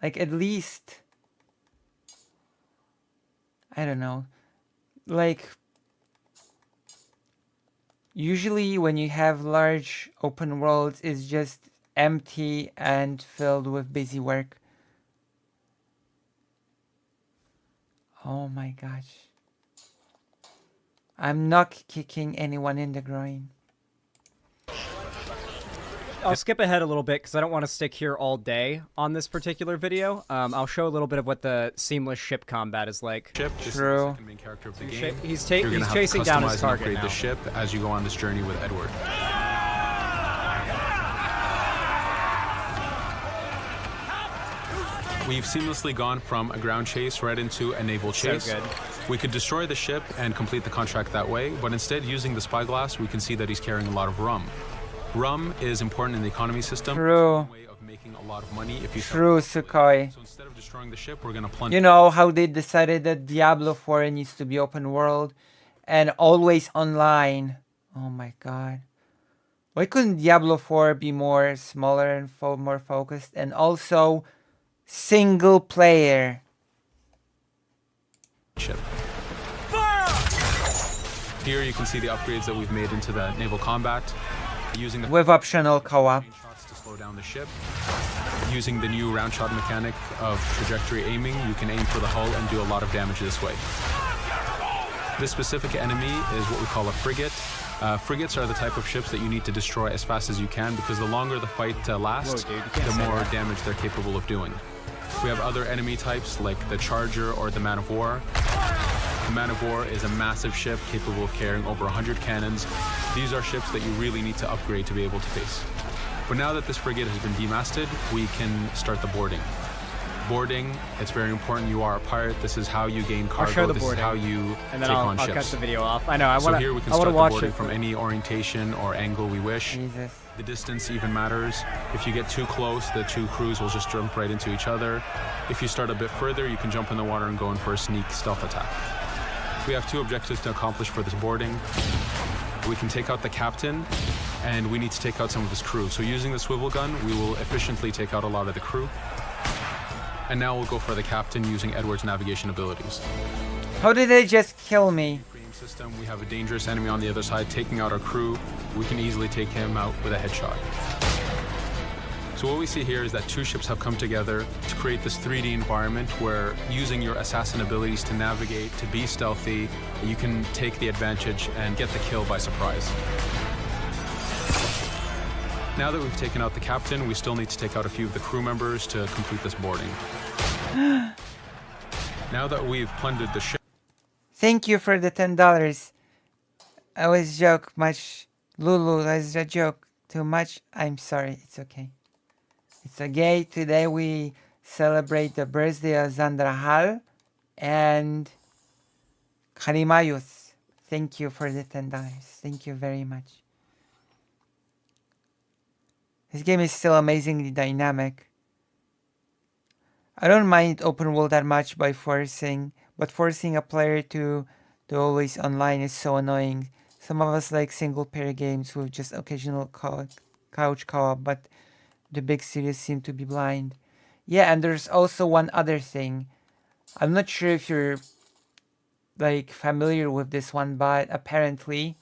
Like, at least, I don't know, like, usually when you have large open worlds, it's just empty and filled with busy work. Oh my gosh. I'm not kicking anyone in the groin. I'll skip ahead a little bit because I don't want to stick here all day on this particular video. I'll show a little bit of what the seamless ship combat is like. True. This is the second main character of the game. He's chasing down his target upgrade now. the ship as you go on this journey with Edward. We've seamlessly gone from a ground chase right into a naval chase. So good. We could destroy the ship and complete the contract that way, but instead, using the spyglass, we can see that he's carrying a lot of rum. Rum is important in the economy system. True. It's a way of making a lot of money if you True, Sukhoi. So instead of destroying the ship, we're gonna plunge. You know how they decided that Diablo 4 needs to be open world and always online. Oh my god. Why couldn't Diablo 4 be more smaller and more focused, and also single player? Ship. Here you can see the upgrades that we've made into the naval combat. Using the with optional co-op shots to slow down the ship. Using the new round shot mechanic of trajectory aiming, you can aim for the hull and do a lot of damage this way. This specific enemy is what we call a frigate. Frigates are the type of ships that you need to destroy as fast as you can, because the longer the fight lasts, the more damage they're capable of doing. We have other enemy types like the Charger or the Man of War. The Man of War is a massive ship capable of carrying over 100 cannons. These are ships that you really need to upgrade to be able to face. But now that this frigate has been demasted, we can start the boarding. Boarding, it's very important. You are a pirate. This is how you gain cargo. I'll show the this boarding, is how you and then take I'll on ships. cut the video off. I know. I want to. So here we can start the boarding from any orientation or angle we wish. Jesus. The distance even matters. If you get too close, the two crews will just jump right into each other. If you start a bit further, you can jump in the water and go in for a sneak stealth attack. We have two objectives to accomplish for this boarding. We can take out the captain, and we need to take out some of his crew. So using the swivel gun, we will efficiently take out a lot of the crew. And now we'll go for the captain using Edward's navigation abilities. How did they just kill me? Frame system, we have a dangerous enemy on the other side taking out our crew. We can easily take him out with a headshot. So what we see here is that two ships have come together to create this 3D environment where, using your assassin abilities to navigate, to be stealthy, you can take the advantage and get the kill by surprise. Now that we've taken out the captain, we still need to take out a few of the crew members to complete this boarding. Now that we've plundered the ship... Thank you for the $10. I was joke much. Lulu, that's a joke. Too much. I'm sorry. It's okay. It's okay. Today we celebrate the birthday of Xanderhal and Karimayus. Thank you for the $10. Thank you very much. This game is still amazingly dynamic. I don't mind open world that much but forcing a player to always online is so annoying. Some of us like single player games with just occasional couch co-op, but the big studios seem to be blind. Yeah, and there's also one other thing. I'm not sure if you're like familiar with this one, but apparently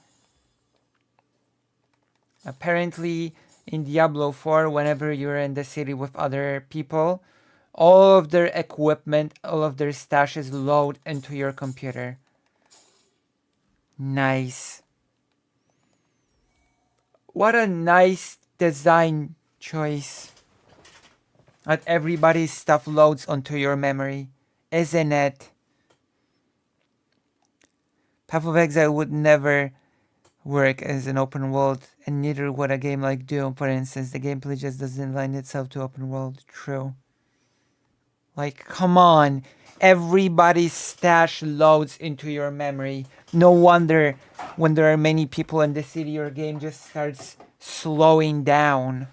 in Diablo 4, whenever you're in the city with other people, all of their equipment, all of their stashes load into your computer. Nice. What a nice design choice. That everybody's stuff loads onto your memory, isn't it? Path of Exile would never work as an open world, and neither would a game like Doom, for instance. The gameplay just doesn't lend itself to open world. True. Like, come on. Everybody's stash loads into your memory. No wonder when there are many people in the city, your game just starts slowing down.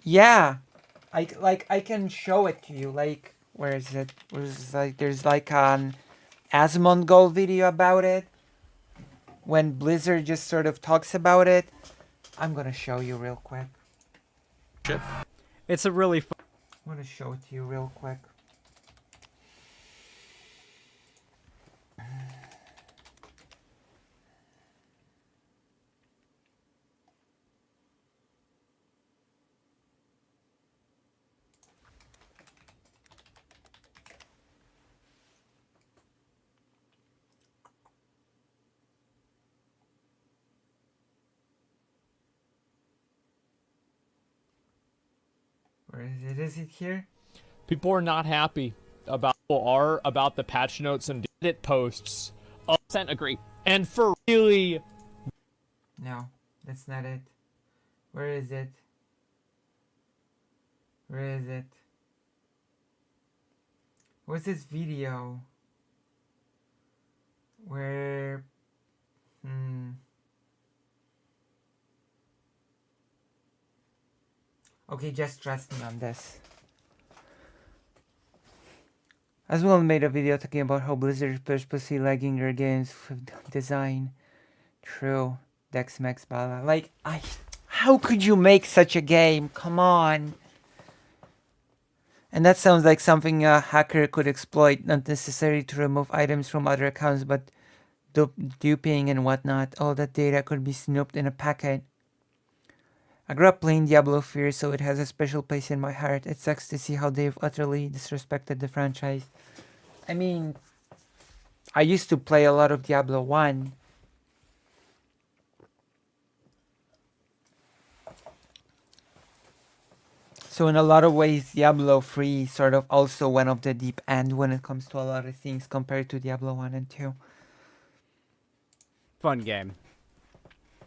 Yeah. I can show it to you. Like, where is it? There's like an Asmongold video about it. When Blizzard just sort of talks about it. I'm gonna show you real quick. Ship. It's a really fun. I want to show it to you real quick. Where is it? Is it here? People are not happy about the patch notes and Reddit posts. 100% agree. And for really, No, that's not it. Where is it? Where is it? What's this video? Where... Okay, just trust me on this. As well made a video talking about how Blizzard is purposely lagging their games with design. True. Dex Max Bala. Like, how could you make such a game? Come on. And that sounds like something a hacker could exploit, not necessarily to remove items from other accounts, but duping and whatnot. All that data could be snooped in a packet. I grew up playing Diablo 3, so it has a special place in my heart. It sucks to see how they've utterly disrespected the franchise. I mean, I used to play a lot of Diablo 1. So in a lot of ways, Diablo 3 sort of also went off the deep end when it comes to a lot of things compared to Diablo 1 and 2. Fun game.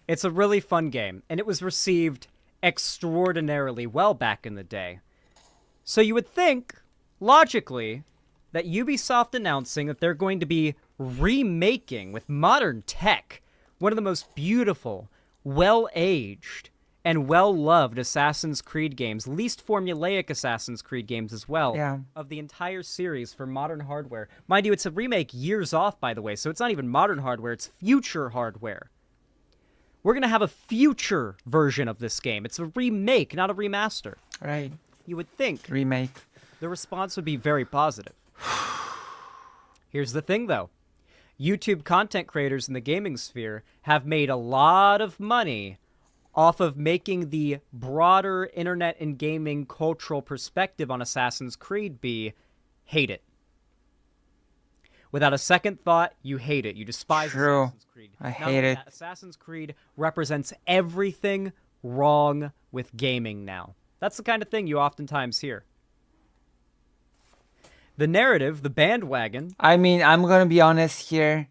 It's a really fun game, and it was received extraordinarily well back in the day. So you would think, logically, that Ubisoft announcing that they're going to be remaking with modern tech one of the most beautiful, well-aged, and well-loved Assassin's Creed games, least formulaic Assassin's Creed games as well, Yeah. of the entire series for modern hardware. Mind you, it's a remake years off, by the way, so it's not even modern hardware, it's future hardware. We're going to have a future version of this game. It's a remake, not a remaster. Right. You would think Remake. the response would be very positive. Here's the thing, though. YouTube content creators in the gaming sphere have made a lot of money off of making the broader internet and gaming cultural perspective on Assassin's Creed be hate it. Without a second thought, you hate it. You despise True. Assassin's Creed. I Not hate only it. that, Assassin's Creed represents everything wrong with gaming now. That's the kind of thing you oftentimes hear. The narrative, the bandwagon. I mean, I'm gonna be honest here.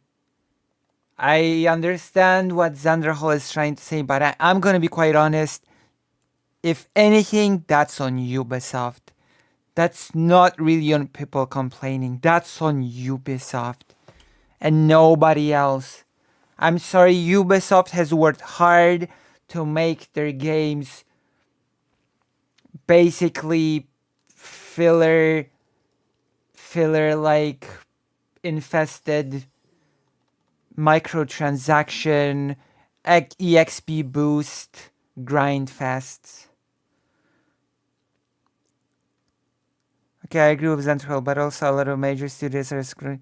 I understand what Xanderhal is trying to say, but I'm gonna be quite honest. If anything, that's on Ubisoft. That's not really on people complaining. That's on Ubisoft. And nobody else. I'm sorry, Ubisoft has worked hard to make their games basically filler like infested microtransaction EXP boost grind fests. Okay, I agree with Xanderhal, but also a lot of major studios are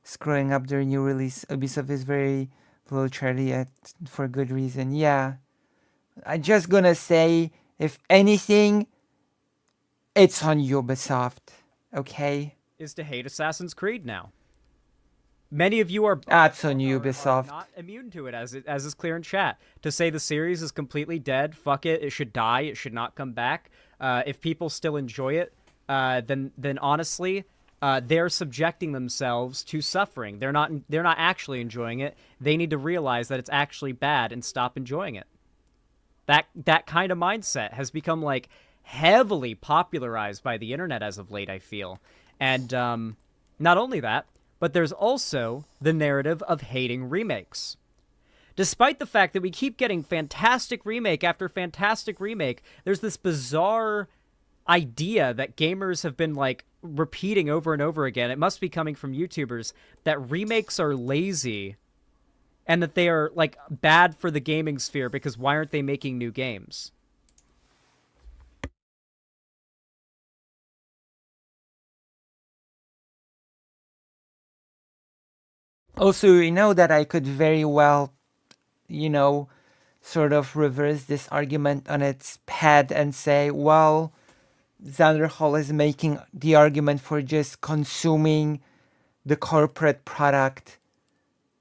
screwing up their new release. Ubisoft is very little Charlie for good reason. Yeah, I'm just gonna say, if anything, it's on Ubisoft. Okay, Is to hate Assassin's Creed now. Many of you are that's on are Ubisoft. not immune to it, as is clear in chat. To say the series is completely dead, fuck it, it should die, it should not come back. If people still enjoy it, then honestly, they're subjecting themselves to suffering. They're not actually enjoying it. They need to realize that it's actually bad and stop enjoying it. That kind of mindset has become like heavily popularized by the internet as of late, I feel. And not only that, but there's also the narrative of hating remakes. Despite the fact that we keep getting fantastic remake after fantastic remake, there's this bizarre idea that gamers have been like repeating over and over again. It must be coming from YouTubers that remakes are lazy and that they are like bad for the gaming sphere because why aren't they making new games? Also, you know that I could very well, you know, sort of reverse this argument on its head and say, well, Xanderhal is making the argument for just consuming the corporate product.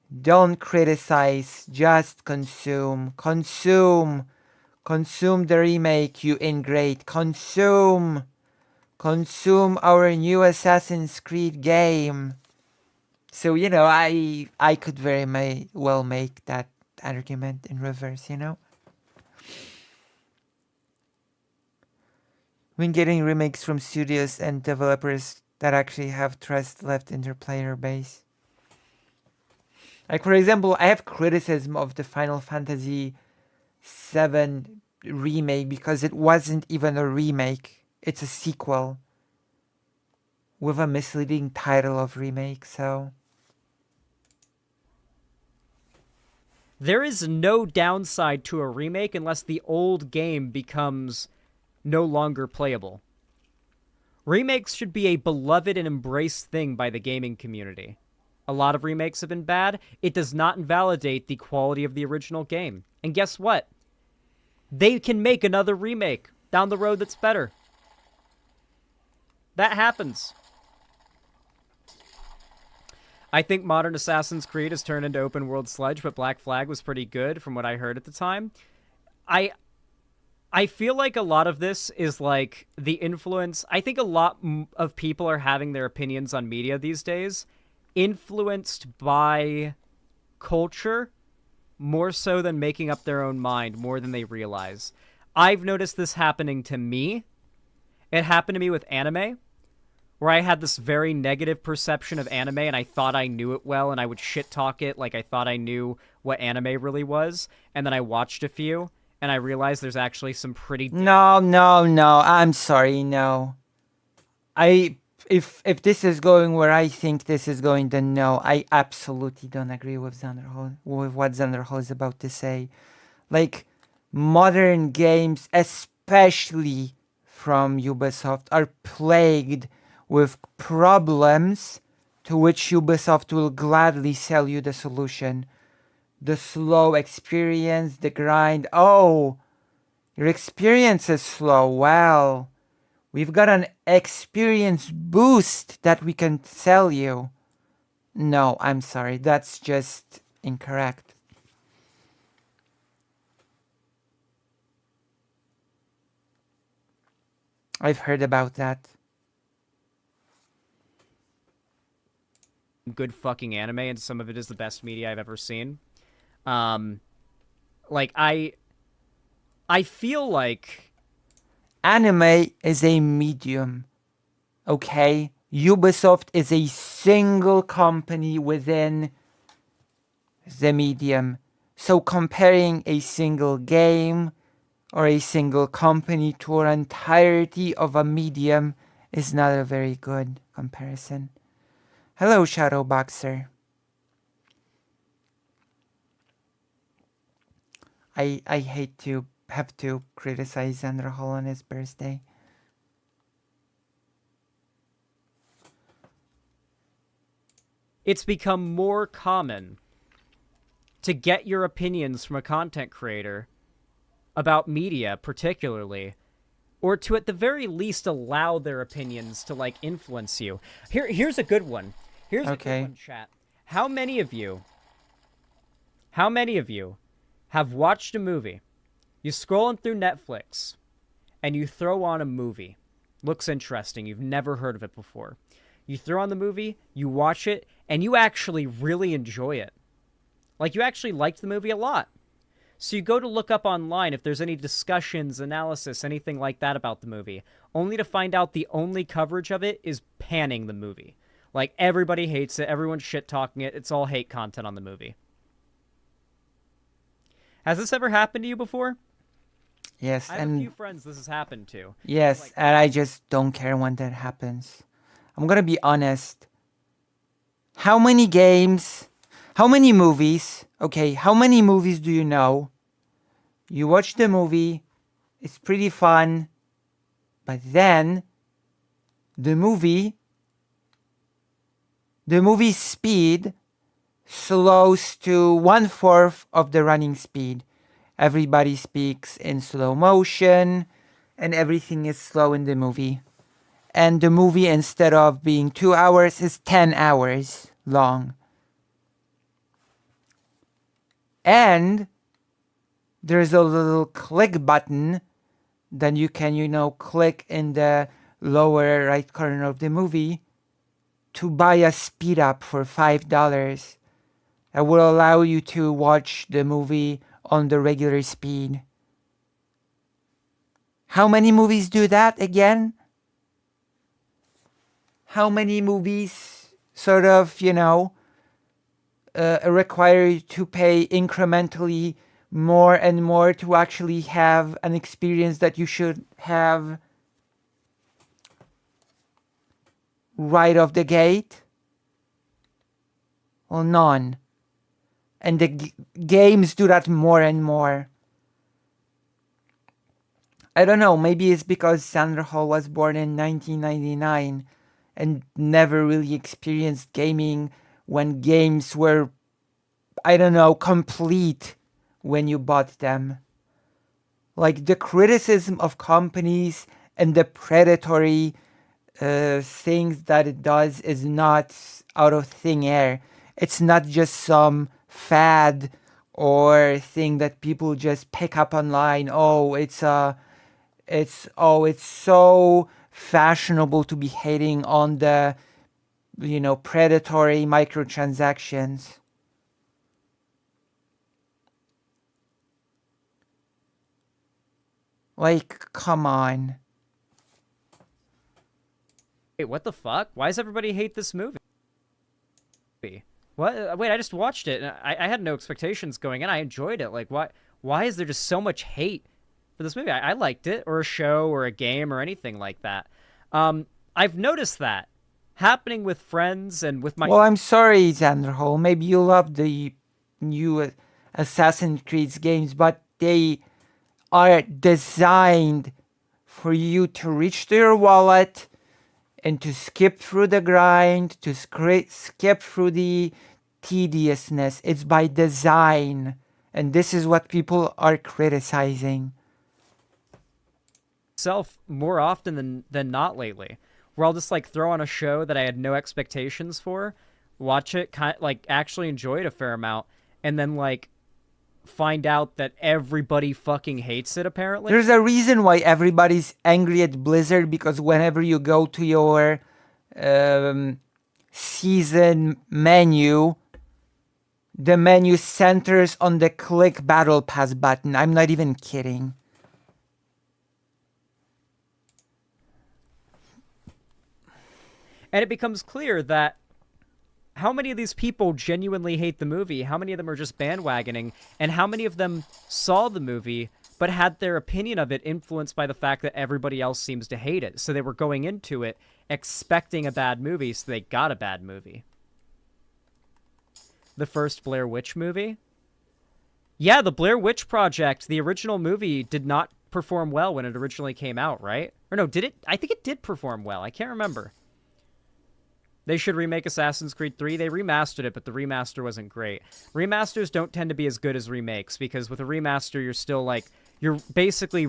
Don't criticize, just consume. Consume. Consume the remake, you ingrate. Consume. Consume our new Assassin's Creed game. So, you know, I could very well make that argument in reverse, you know? When getting remakes from studios and developers that actually have trust left in their player base. Like, for example, I have criticism of the Final Fantasy VII remake because it wasn't even a remake. It's a sequel with a misleading title of remake, so... There is no downside to a remake unless the old game becomes no longer playable. Remakes should be a beloved and embraced thing by the gaming community. A lot of remakes have been bad. It does not invalidate the quality of the original game. And guess what? They can make another remake down the road that's better. That happens. I think modern Assassin's Creed has turned into open world sludge, but Black Flag was pretty good from what I heard at the time. I feel like a lot of this is like the influence. I think a lot of people are having their opinions on media these days influenced by culture more so than making up their own mind more than they realize. I've noticed this happening to me. It happened to me with anime, where I had this very negative perception of anime and I thought I knew it well and I would shit talk it like I thought I knew what anime really was. And then I watched a few and I realized there's actually some pretty... No, I'm sorry, no. If this is going where I think this is going, then no, I absolutely don't agree with Xanderhal, with what Xanderhal is about to say. Like, modern games, especially from Ubisoft, are plagued with problems to which Ubisoft will gladly sell you the solution. The slow experience, the grind. Oh, your experience is slow. Well, we've got an experience boost that we can sell you. No, I'm sorry. That's just incorrect. I've heard about that. Good fucking anime, and some of it is the best media I've ever seen. Like, I feel like... Anime is a medium, okay? Ubisoft is a single company within the medium. So comparing a single game or a single company to an entirety of a medium is not a very good comparison. Hello, Shadowboxer. I hate to have to criticize Xanderhal on his birthday. It's become more common to get your opinions from a content creator about media, particularly, or to at the very least allow their opinions to, like, influence you. Here's a good one. Here's a good one, chat. How many of you have watched a movie, you're scrolling through Netflix, and you throw on a movie. Looks interesting. You've never heard of it before. You throw on the movie, you watch it, and you actually really enjoy it. Like, you actually liked the movie a lot. So you go to look up online if there's any discussions, analysis, anything like that about the movie, only to find out the only coverage of it is panning the movie. Like, everybody hates it, everyone's shit-talking it, it's all hate content on the movie. Has this ever happened to you before? Yes, I have a few friends this has happened to. Yes, like, and I just don't care when that happens. I'm gonna be honest. How many games, how many movies, okay, how many movies do you know? You watch the movie, it's pretty fun, but then the movie's speed slows to 1/4 of the running speed. Everybody speaks in slow motion, and everything is slow in the movie. And the movie, instead of being 2 hours, is 10 hours long. And there's a little click button that you can, click in the lower right corner of the movie to buy a speed up for $5. That will allow you to watch the movie on the regular speed. How many movies do that again? How many movies sort of, require you to pay incrementally more and more to actually have an experience that you should have right off the gate? Well, none. And the games do that more and more. I don't know, maybe it's because Xanderhal was born in 1999 and never really experienced gaming when games were, I don't know, complete when you bought them. Like the criticism of companies and the predatory things that it does is not out of thin air. It's not just some fad or thing that people just pick up online. It's so fashionable to be hating on the predatory microtransactions. Like, come on. Wait, what the fuck? Why does everybody hate this movie? What? Wait, I just watched it, and I had no expectations going in. I enjoyed it. Like, why is there just so much hate for this movie? I liked it, or a show, or a game, or anything like that. I've noticed that happening with friends and with my... Well, I'm sorry, Xanderhal. Maybe you love the new Assassin's Creed games, but they are designed for you to reach to your wallet and to skip through the grind, to skip through the tediousness. It's by design. And this is what people are criticizing. More often than not lately, where I'll just like throw on a show that I had no expectations for, watch it, actually enjoy it a fair amount, and then like find out that everybody fucking hates it, apparently. There's a reason why everybody's angry at Blizzard, because whenever you go to your season menu, the menu centers on the click battle pass button. I'm not even kidding. And it becomes clear that how many of these people genuinely hate the movie, how many of them are just bandwagoning, and how many of them saw the movie but had their opinion of it influenced by the fact that everybody else seems to hate it. So they were going into it expecting a bad movie, so they got a bad movie. The first Blair Witch movie? Yeah, the Blair Witch Project, the original movie, did not perform well when it originally came out, right? Or no, did it? I think it did perform well. I can't remember. They should remake Assassin's Creed 3. They remastered it, but the remaster wasn't great. Remasters don't tend to be as good as remakes, because with a remaster, you're still like, you're basically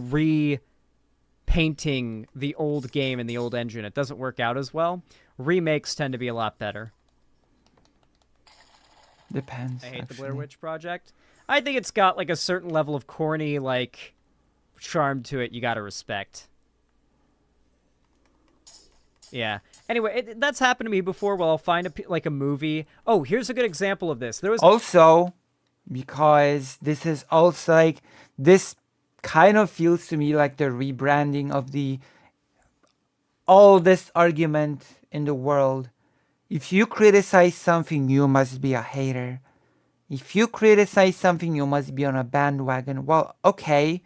repainting the old game in the old engine. It doesn't work out as well. Remakes tend to be a lot better. Depends. I hate actually. the Blair Witch Project. I think it's got like a certain level of corny, like, charm to it you gotta respect. Yeah. Anyway, that's happened to me before. Well, I'll find a movie. Oh, here's a good example of this. There was also, because this is also like, this kind of feels to me like the rebranding of the oldest argument in the world. If you criticize something, you must be a hater. If you criticize something, you must be on a bandwagon. Well, okay.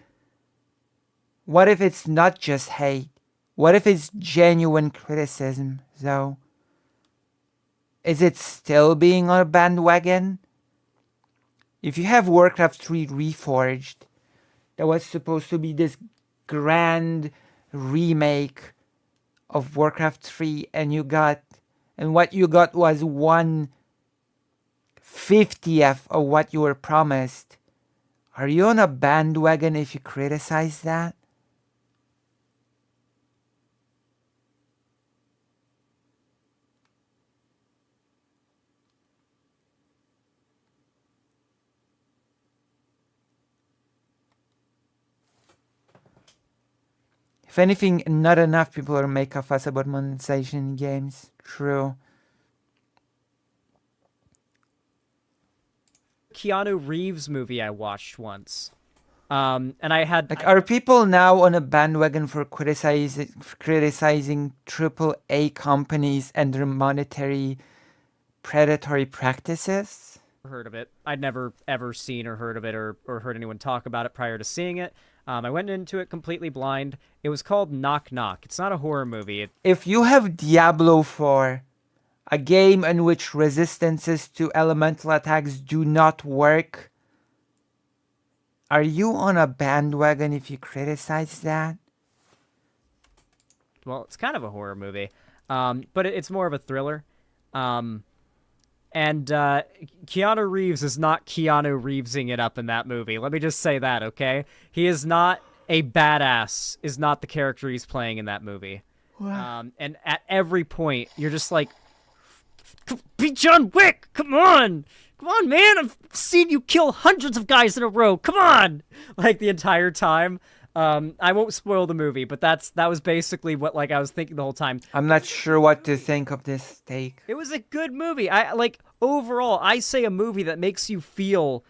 What if it's not just hate? What if it's genuine criticism, though? Is it still being on a bandwagon? If you have Warcraft 3 Reforged, that was supposed to be this grand remake of Warcraft 3, and what you got was one 50th of what you were promised, are you on a bandwagon if you criticize that? If anything, not enough people are make a fuss about monetization in games. True. Keanu Reeves movie I watched once. And I had Like, are people now on a bandwagon for criticizing AAA companies and their monetary predatory practices? heard of it. I'd never ever seen or heard of it or heard anyone talk about it prior to seeing it. I went into it completely blind. It was called Knock Knock. It's not a horror movie. If you have Diablo 4, a game in which resistances to elemental attacks do not work, are you on a bandwagon if you criticize that? Well, it's kind of a horror movie, but it's more of a thriller. And Keanu Reeves is not Keanu Reevesing it up in that movie. Let me just say that, okay? He is not a badass, is not the character he's playing in that movie. And at every point, you're just like, be John Wick! Come on! Come on, man! I've seen you kill hundreds of guys in a row! Come on! Like, the entire time. I won't spoil the movie, but that was basically what I was thinking the whole time. I'm not sure what to think of this take. It was a good movie. Overall, I say a movie that makes you feel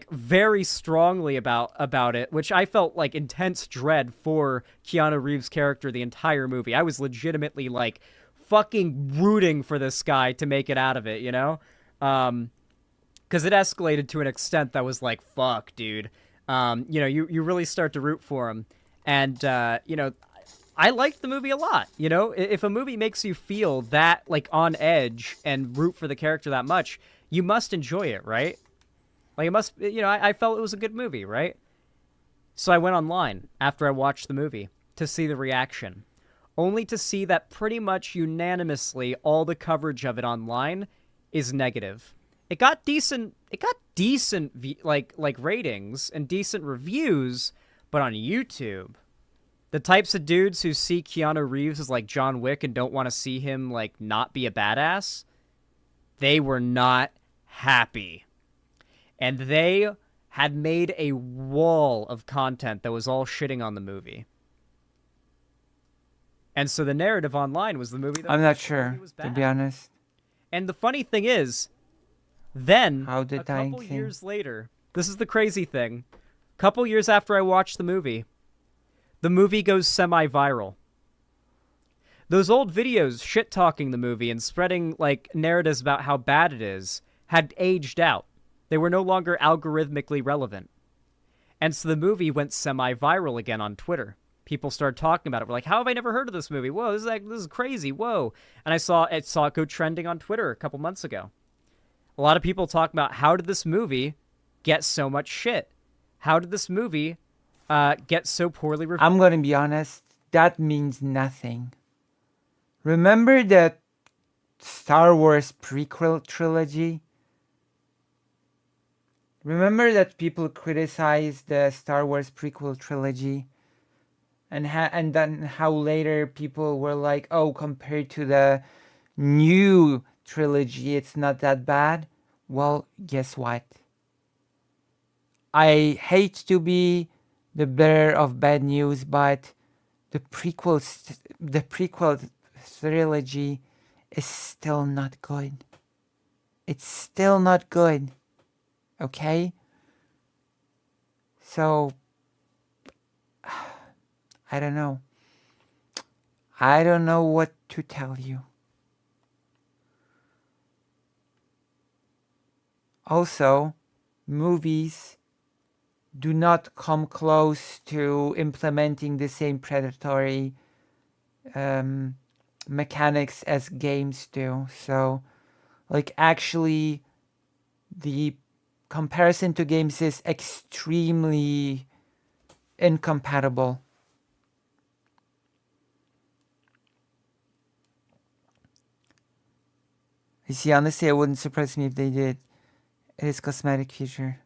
very strongly about it, which I felt like intense dread for Keanu Reeves' character the entire movie. I was legitimately fucking rooting for this guy to make it out of it, you know? Because it escalated to an extent that was like, fuck, dude. You really start to root for him. And, I liked the movie a lot. If a movie makes you feel that, on edge and root for the character that much, you must enjoy it, right? It must, I felt it was a good movie, right? So I went online after I watched the movie to see the reaction, only to see that pretty much unanimously all the coverage of it online is negative. It got decent ratings and decent reviews, but on YouTube, the types of dudes who see Keanu Reeves as John Wick and don't want to see him not be a badass, they were not happy. And they had made a wall of content that was all shitting on the movie. And so the narrative online was the movie that I'm not sure, was to bad. be honest. And the funny thing is, then, How did a couple I think? years later, this is the crazy thing. A couple years after I watched the movie goes semi-viral. Those old videos shit-talking the movie and spreading, narratives about how bad it is had aged out. They were no longer algorithmically relevant. And so the movie went semi-viral again on Twitter. People started talking about it. We're like, how have I never heard of this movie? Whoa, this is crazy. Whoa. And I saw it go trending on Twitter a couple months ago. A lot of people talking about, how did this movie get so much shit? How did this movie get so poorly reviewed? I'm gonna be honest, that means nothing. Remember the Star Wars prequel trilogy? Remember that people criticized the Star Wars prequel trilogy? And then how later people were like, oh, compared to the new trilogy, it's not that bad? Well, guess what? I hate to be the bearer of bad news, but the prequel trilogy is still not good. It's still not good. Okay? So, I don't know. I don't know what to tell you. Also, movies do not come close to implementing the same predatory mechanics as games do. So, actually, the comparison to games is extremely incompatible. You see, honestly, it wouldn't surprise me if they did. It is cosmetic feature.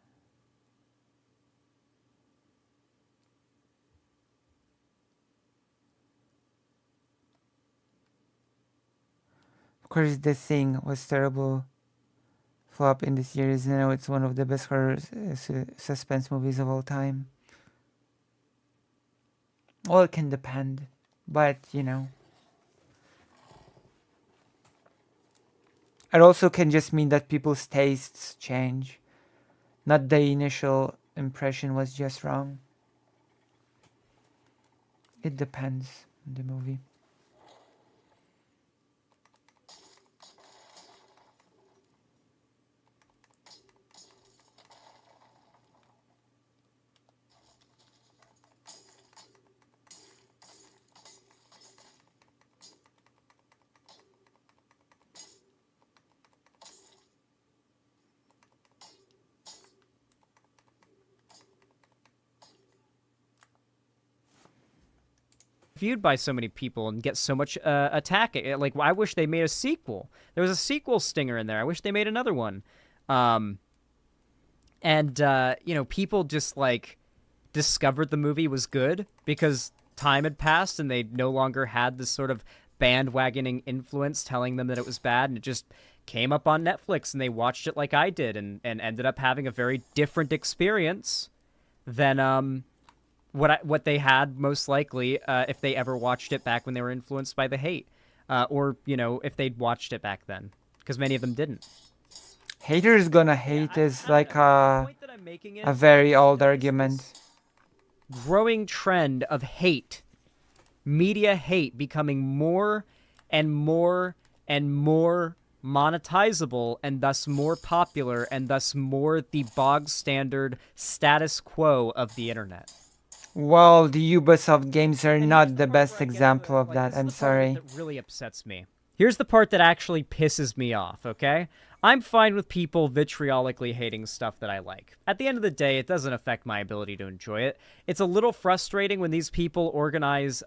Of course, The Thing was terrible flop in the series. Now it's one of the best horror suspense movies of all time. Well, it can depend, but you know. It also can just mean that people's tastes change. Not the initial impression was just wrong. It depends on the movie. Viewed by so many people and get so much attack. Like, I wish they made a sequel. There was a sequel stinger in there. I wish they made another one. People just like discovered the movie was good because time had passed and they no longer had this sort of bandwagoning influence telling them that it was bad, and it just came up on Netflix and they watched it like I did and ended up having a very different experience than what they had most likely if they ever watched it back when they were influenced by the hate, or if they'd watched it back then, because many of them didn't. Haters gonna hate is like the point that I'm making a is very old argument. growing trend of hate, media hate, becoming more and more and more monetizable and thus more popular and thus more the bog standard status quo of the internet. Well, the Ubisoft games are And not here's the part best where I get example to, of like, that. this is I'm the part sorry. that really upsets me. Here's the part that actually pisses me off, okay? I'm fine with people vitriolically hating stuff that I like. At the end of the day, it doesn't affect my ability to enjoy it. It's a little frustrating when these people organize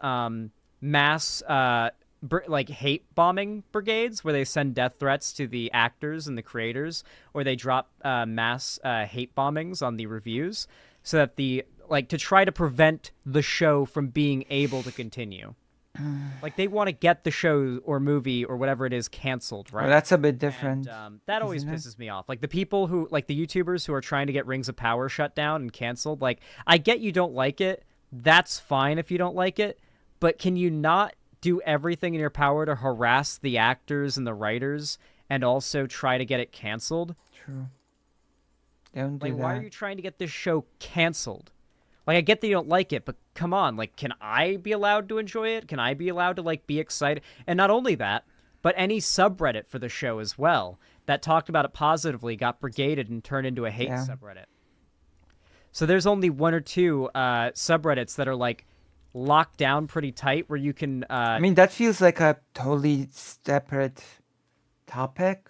mass hate bombing brigades where they send death threats to the actors and the creators, or they drop mass hate bombings on the reviews so that to try to prevent the show from being able to continue. Like, they want to get the show or movie or whatever it is canceled, right? Well, that's a bit different. And, that always isn't it? pisses me off. Like, the people who, like, the YouTubers who are trying to get Rings of Power shut down and canceled. Like, I get you don't like it. That's fine if you don't like it. But can you not do everything in your power to harass the actors and the writers and also try to get it canceled? True. Don't do Like, that. why are you trying to get this show canceled? Like, I get that you don't like it, but come on. Like, can I be allowed to enjoy it? Can I be allowed to, like, be excited? And not only that, but any subreddit for the show as well that talked about it positively got brigaded and turned into a hate subreddit. So there's only one or two subreddits that are, like, locked down pretty tight where you can... I mean, that feels like a totally separate topic.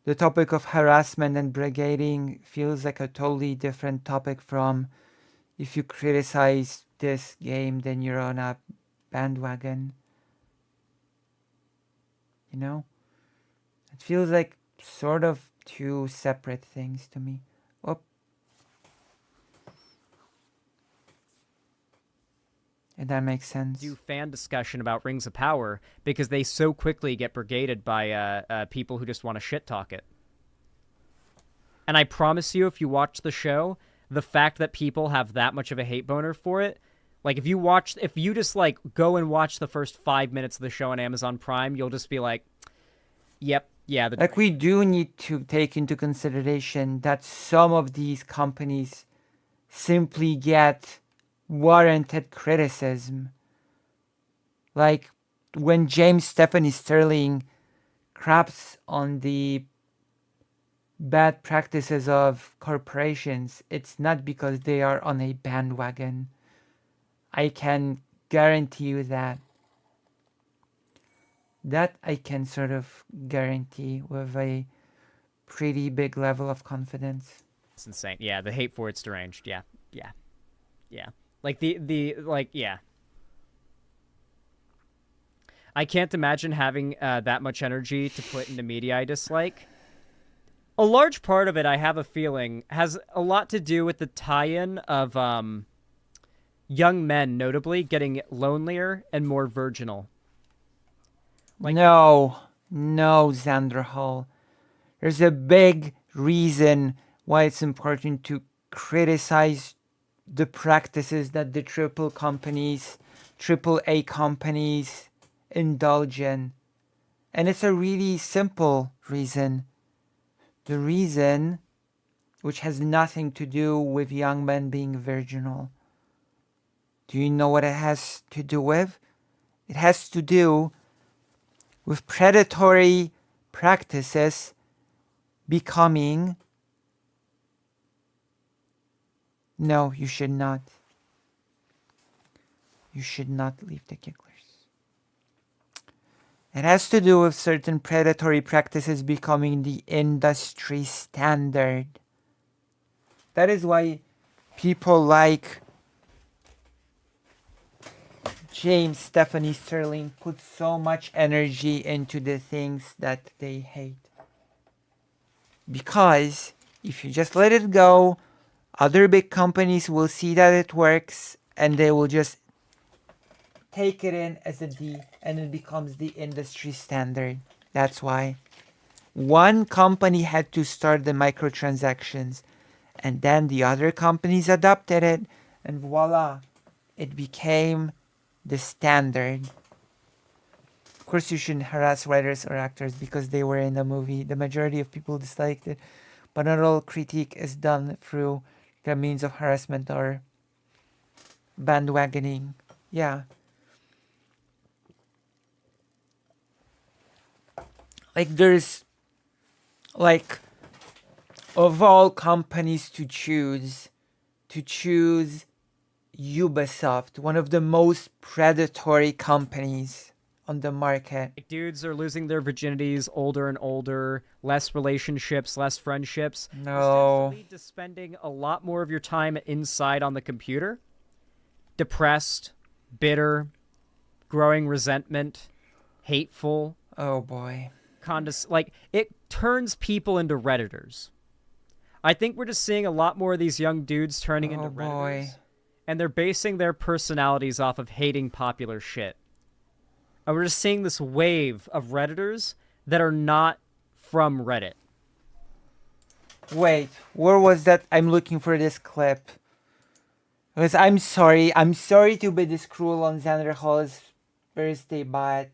The topic of harassment and brigading feels like a totally different topic from if you criticize this game, then you're on a bandwagon. You know? It feels like sort of two separate things to me. Oh. And that makes sense. do fan discussion about Rings of Power because they so quickly get brigaded by people who just want to shit talk it. And I promise you, if you watch the show, the fact that people have that much of a hate boner for it, like if you just like go and watch the first 5 minutes of the show on Amazon Prime, you'll just be like, yep, yeah. Like, we do need to take into consideration that some of these companies simply get warranted criticism. Like when James Stephanie Sterling craps on the bad practices of corporations, it's not because they are on a bandwagon. I can guarantee you that. That I can sort of guarantee with a pretty big level of confidence. It's insane. Yeah, the hate for it's deranged. Yeah. Like yeah. I can't imagine having that much energy to put into media I dislike. A large part of it, I have a feeling, has a lot to do with the tie-in of young men, notably, getting lonelier and more virginal. Like- No, Xanderhal. There's a big reason why it's important to criticize the practices that the triple A companies indulge in. And it's a really simple reason. The reason, which has nothing to do with young men being virginal. Do you know what it has to do with? It has to do with predatory practices becoming... No, you should not. You should not leave the gigglers. It has to do with certain predatory practices becoming the industry standard. That is why people like James Stephanie Sterling put so much energy into the things that they hate. Because if you just let it go, other big companies will see that it works and they will just take it in as a D and it becomes the industry standard. That's why one company had to start the microtransactions and then the other companies adopted it and voila, it became the standard. Of course, you shouldn't harass writers or actors because they were in the movie. The majority of people disliked it, but not all critique is done through the means of harassment or bandwagoning. Yeah. Like there's like of all companies to choose Ubisoft, one of the most predatory companies on the market. Like, dudes are losing their virginities older and older, less relationships, less friendships. No. This tends to lead to spending a lot more of your time inside on the computer. Depressed, bitter, growing resentment, hateful. Oh boy. Like, it turns people into Redditors. I think we're just seeing a lot more of these young dudes turning into Redditors. Boy. And they're basing their personalities off of hating popular shit. And we're just seeing this wave of Redditors that are not from Reddit. Wait, where was that? I'm looking for this clip. Because I'm sorry to be this cruel on Xanderhal's birthday, but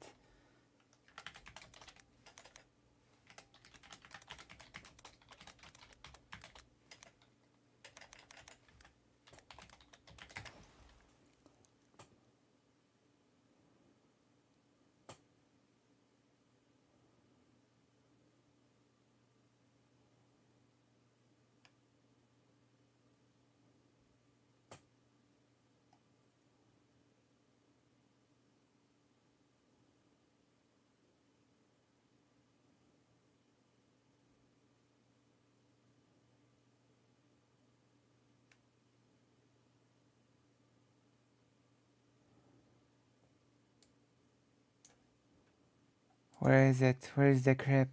where is it? Where is the clip?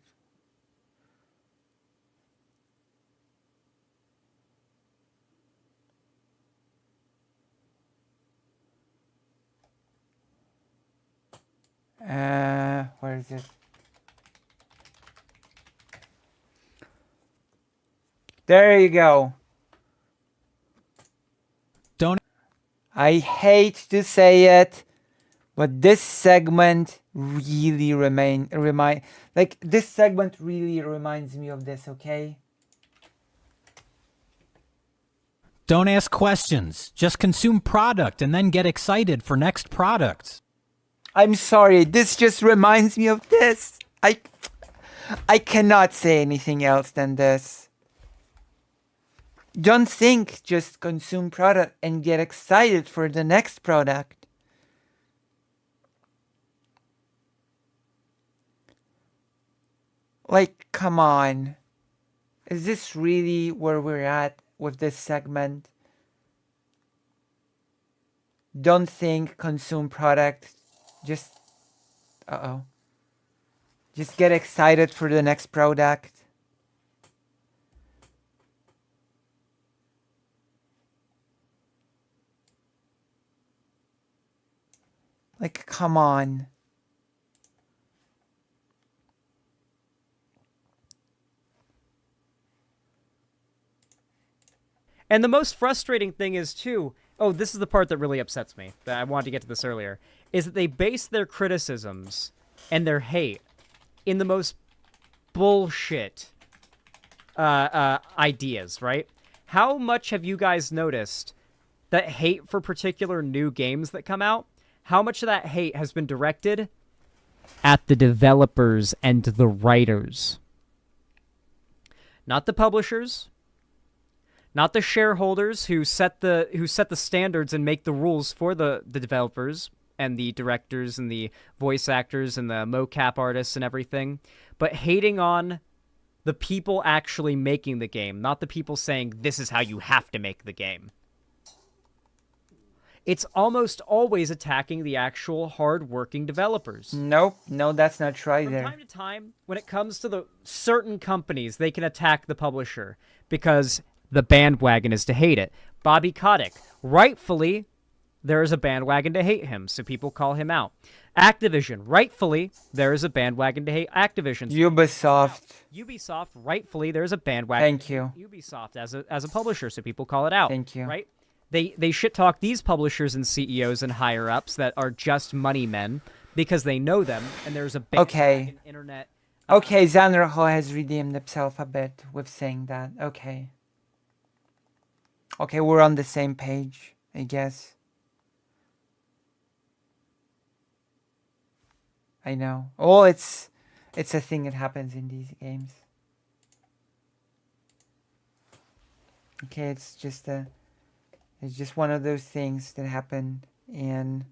Where is it? There you go. Don't. I hate to say it, but this segment really this segment really reminds me of this, okay? Don't ask questions. Just consume product and then get excited for next products. I'm sorry, this just reminds me of this. I cannot say anything else than this. Don't think, just consume product and get excited for the next product. Like, come on. Is this really where we're at with this segment? Don't think, consume product. Just, just get excited for the next product. Like, come on. And the most frustrating thing is, too, oh, this is the part that really upsets me. That I wanted to get to this earlier, is that they base their criticisms and their hate in the most bullshit ideas, right? How much have you guys noticed that hate for particular new games that come out? How much of that hate has been directed at the developers and the writers? Not the publishers, not the shareholders who set the standards and make the rules for the developers and the directors and the voice actors and the mocap artists and everything, but hating on the people actually making the game, not the people saying this is how you have to make the game. It's almost always attacking the actual hard-working developers. Nope, no, that's not true From either. time to time, when it comes to the certain companies, they can attack the publisher because the bandwagon is to hate it. Bobby Kotick, rightfully, there is a bandwagon to hate him, so people call him out. Activision, rightfully, there is a bandwagon to hate Activision. Ubisoft. Ubisoft, rightfully, there's a bandwagon Thank you. to hate Ubisoft as a publisher, so people call it out. Thank you. Right? They shit talk these publishers and CEOs and higher ups that are just money men because they know them, and there's a bandwagon internet. Okay, Xanderhal has redeemed himself a bit with saying that. Okay. Okay, we're on the same page, I guess. I know. Oh, it's a thing that happens in these games. Okay, it's just one of those things that happen, and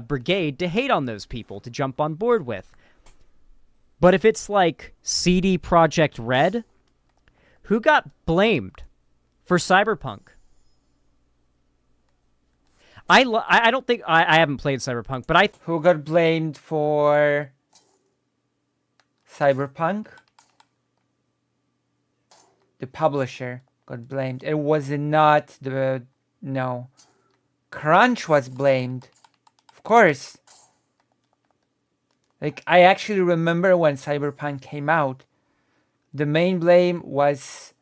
brigade to hate on those people, to jump on board with. But if it's like CD Projekt Red, who got blamed for Cyberpunk? I don't think I haven't played Cyberpunk, but who got blamed for Cyberpunk? The publisher got blamed. It was not the... No. Crunch was blamed. Of course. Like, I actually remember when Cyberpunk came out, the main blame was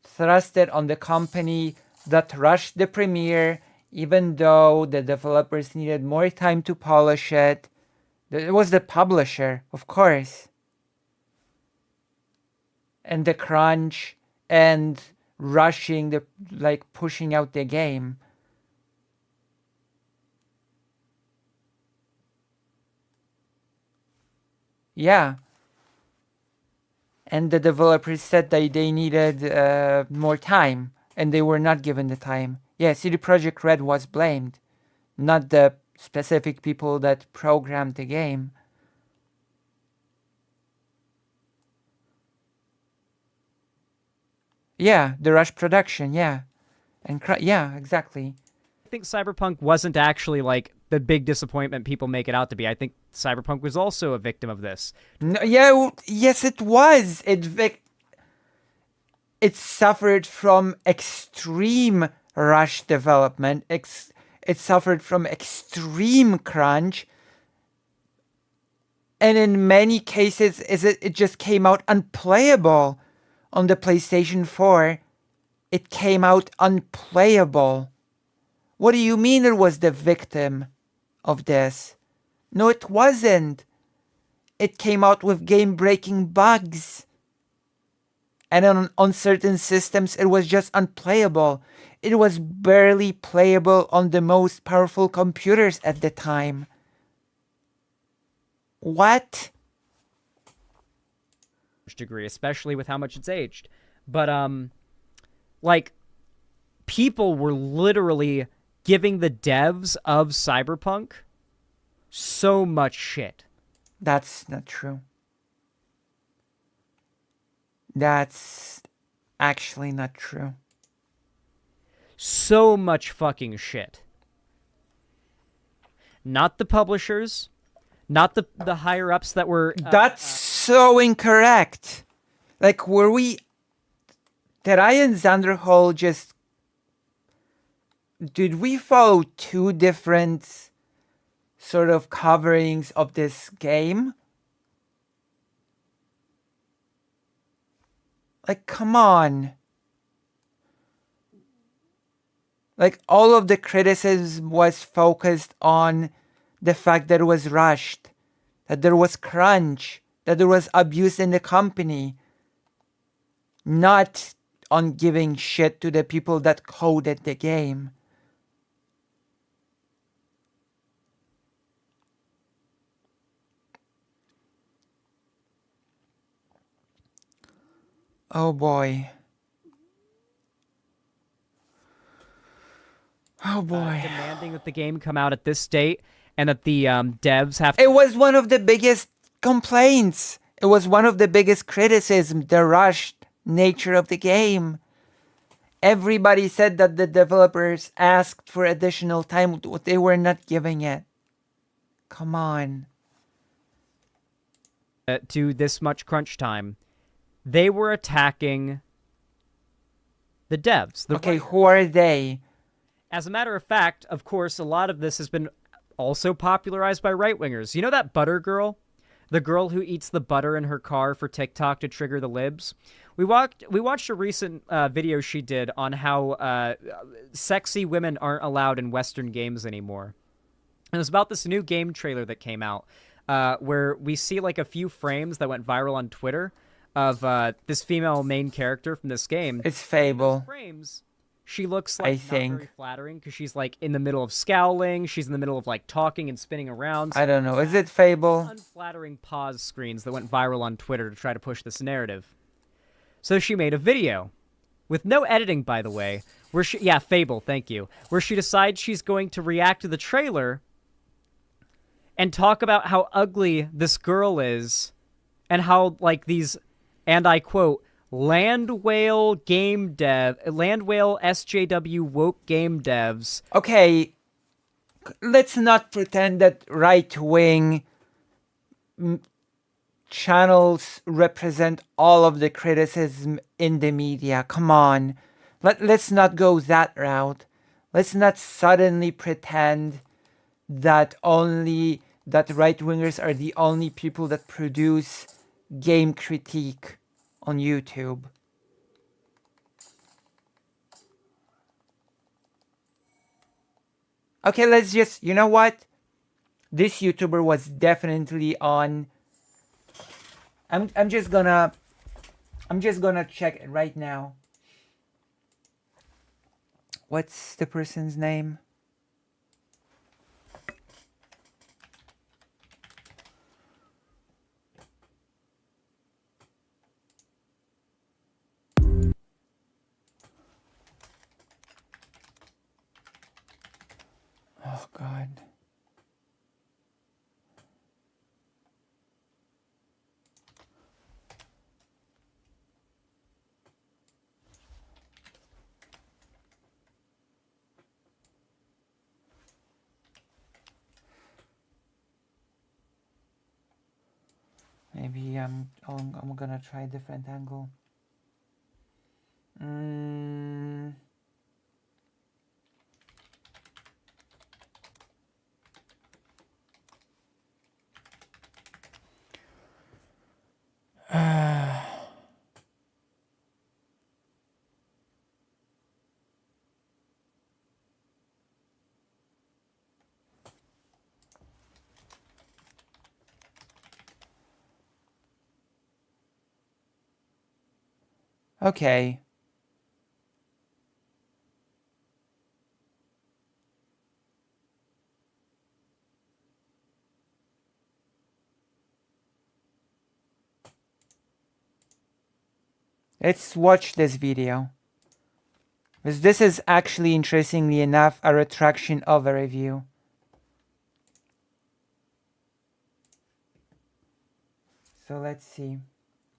thrusted on the company that rushed the premiere, even though the developers needed more time to polish it. It was the publisher, of course. And the crunch and rushing pushing out the game. Yeah. And the developers said that they needed more time, and they were not given the time. Yeah, CD Projekt Red was blamed, not the specific people that programmed the game. Yeah, the rush production, yeah. And yeah, exactly. I think Cyberpunk wasn't actually like the big disappointment people make it out to be. I think Cyberpunk was also a victim of this. No, yeah, yes, it was. It suffered from extreme rush development. It suffered from extreme crunch. And in many cases, it just came out unplayable on the PlayStation 4. It came out unplayable. What do you mean it was the victim of this? No, it wasn't. It came out with game-breaking bugs. And on certain systems, it was just unplayable. It was barely playable on the most powerful computers at the time. What? Degree, especially with how much it's aged. But, like, people were literally giving the devs of Cyberpunk so much shit. That's not true. That's actually not true. so much fucking shit. Not the publishers, not the higher ups that were. That's so incorrect. Like, did I and Xanderhal did we follow two different sort of coverings of this game? Like, come on. Like, all of the criticism was focused on the fact that it was rushed, that there was crunch, that there was abuse in the company, not on giving shit to the people that coded the game. Oh boy. Oh boy. Demanding that the game come out at this date and that the devs have to. It was one of the biggest complaints. It was one of the biggest criticisms, the rushed nature of the game. Everybody said that the developers asked for additional time, but they were not giving it. Come on. To this much crunch time, they were attacking the devs. Okay, who are they? As a matter of fact, of course, a lot of this has been also popularized by right-wingers. You know that butter girl? The girl who eats the butter in her car for TikTok to trigger the libs? We watched a recent video she did on how sexy women aren't allowed in Western games anymore. And it was about this new game trailer that came out where we see like a few frames that went viral on Twitter of this female main character from this game. It's Fable. Those frames, she looks like not think. very flattering because she's like in the middle of scowling. She's in the middle of like talking and spinning around. I don't know. Is it Fable? Unflattering pause screens that went viral on Twitter to try to push this narrative. So she made a video with no editing, by the way, where Fable, thank you, where she decides she's going to react to the trailer and talk about how ugly this girl is and how like these, and I quote, land whale SJW woke game devs. Okay, let's not pretend that right-wing channels represent all of the criticism in the media. Come on. Let's not go that route. Let's not suddenly pretend that right-wingers are the only people that produce game critique on YouTube. Okay, let's just, you know what? This YouTuber was definitely on. I'm just gonna check it right now. What's the person's name? Oh God. Maybe I'm gonna try a different angle. Okay. Let's watch this video. Because this is actually, interestingly enough, a retraction of a review. So let's see.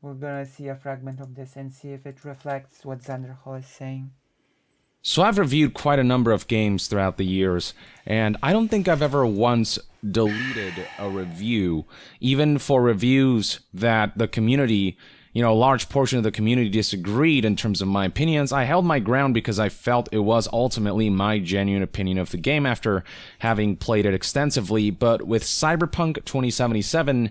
We're gonna see a fragment of this and see if it reflects what Xanderhal is saying. So I've reviewed quite a number of games throughout the years, and I don't think I've ever once deleted a review, even for reviews that the community, a large portion of the community disagreed in terms of my opinions. I held my ground because I felt it was ultimately my genuine opinion of the game after having played it extensively. But with Cyberpunk 2077,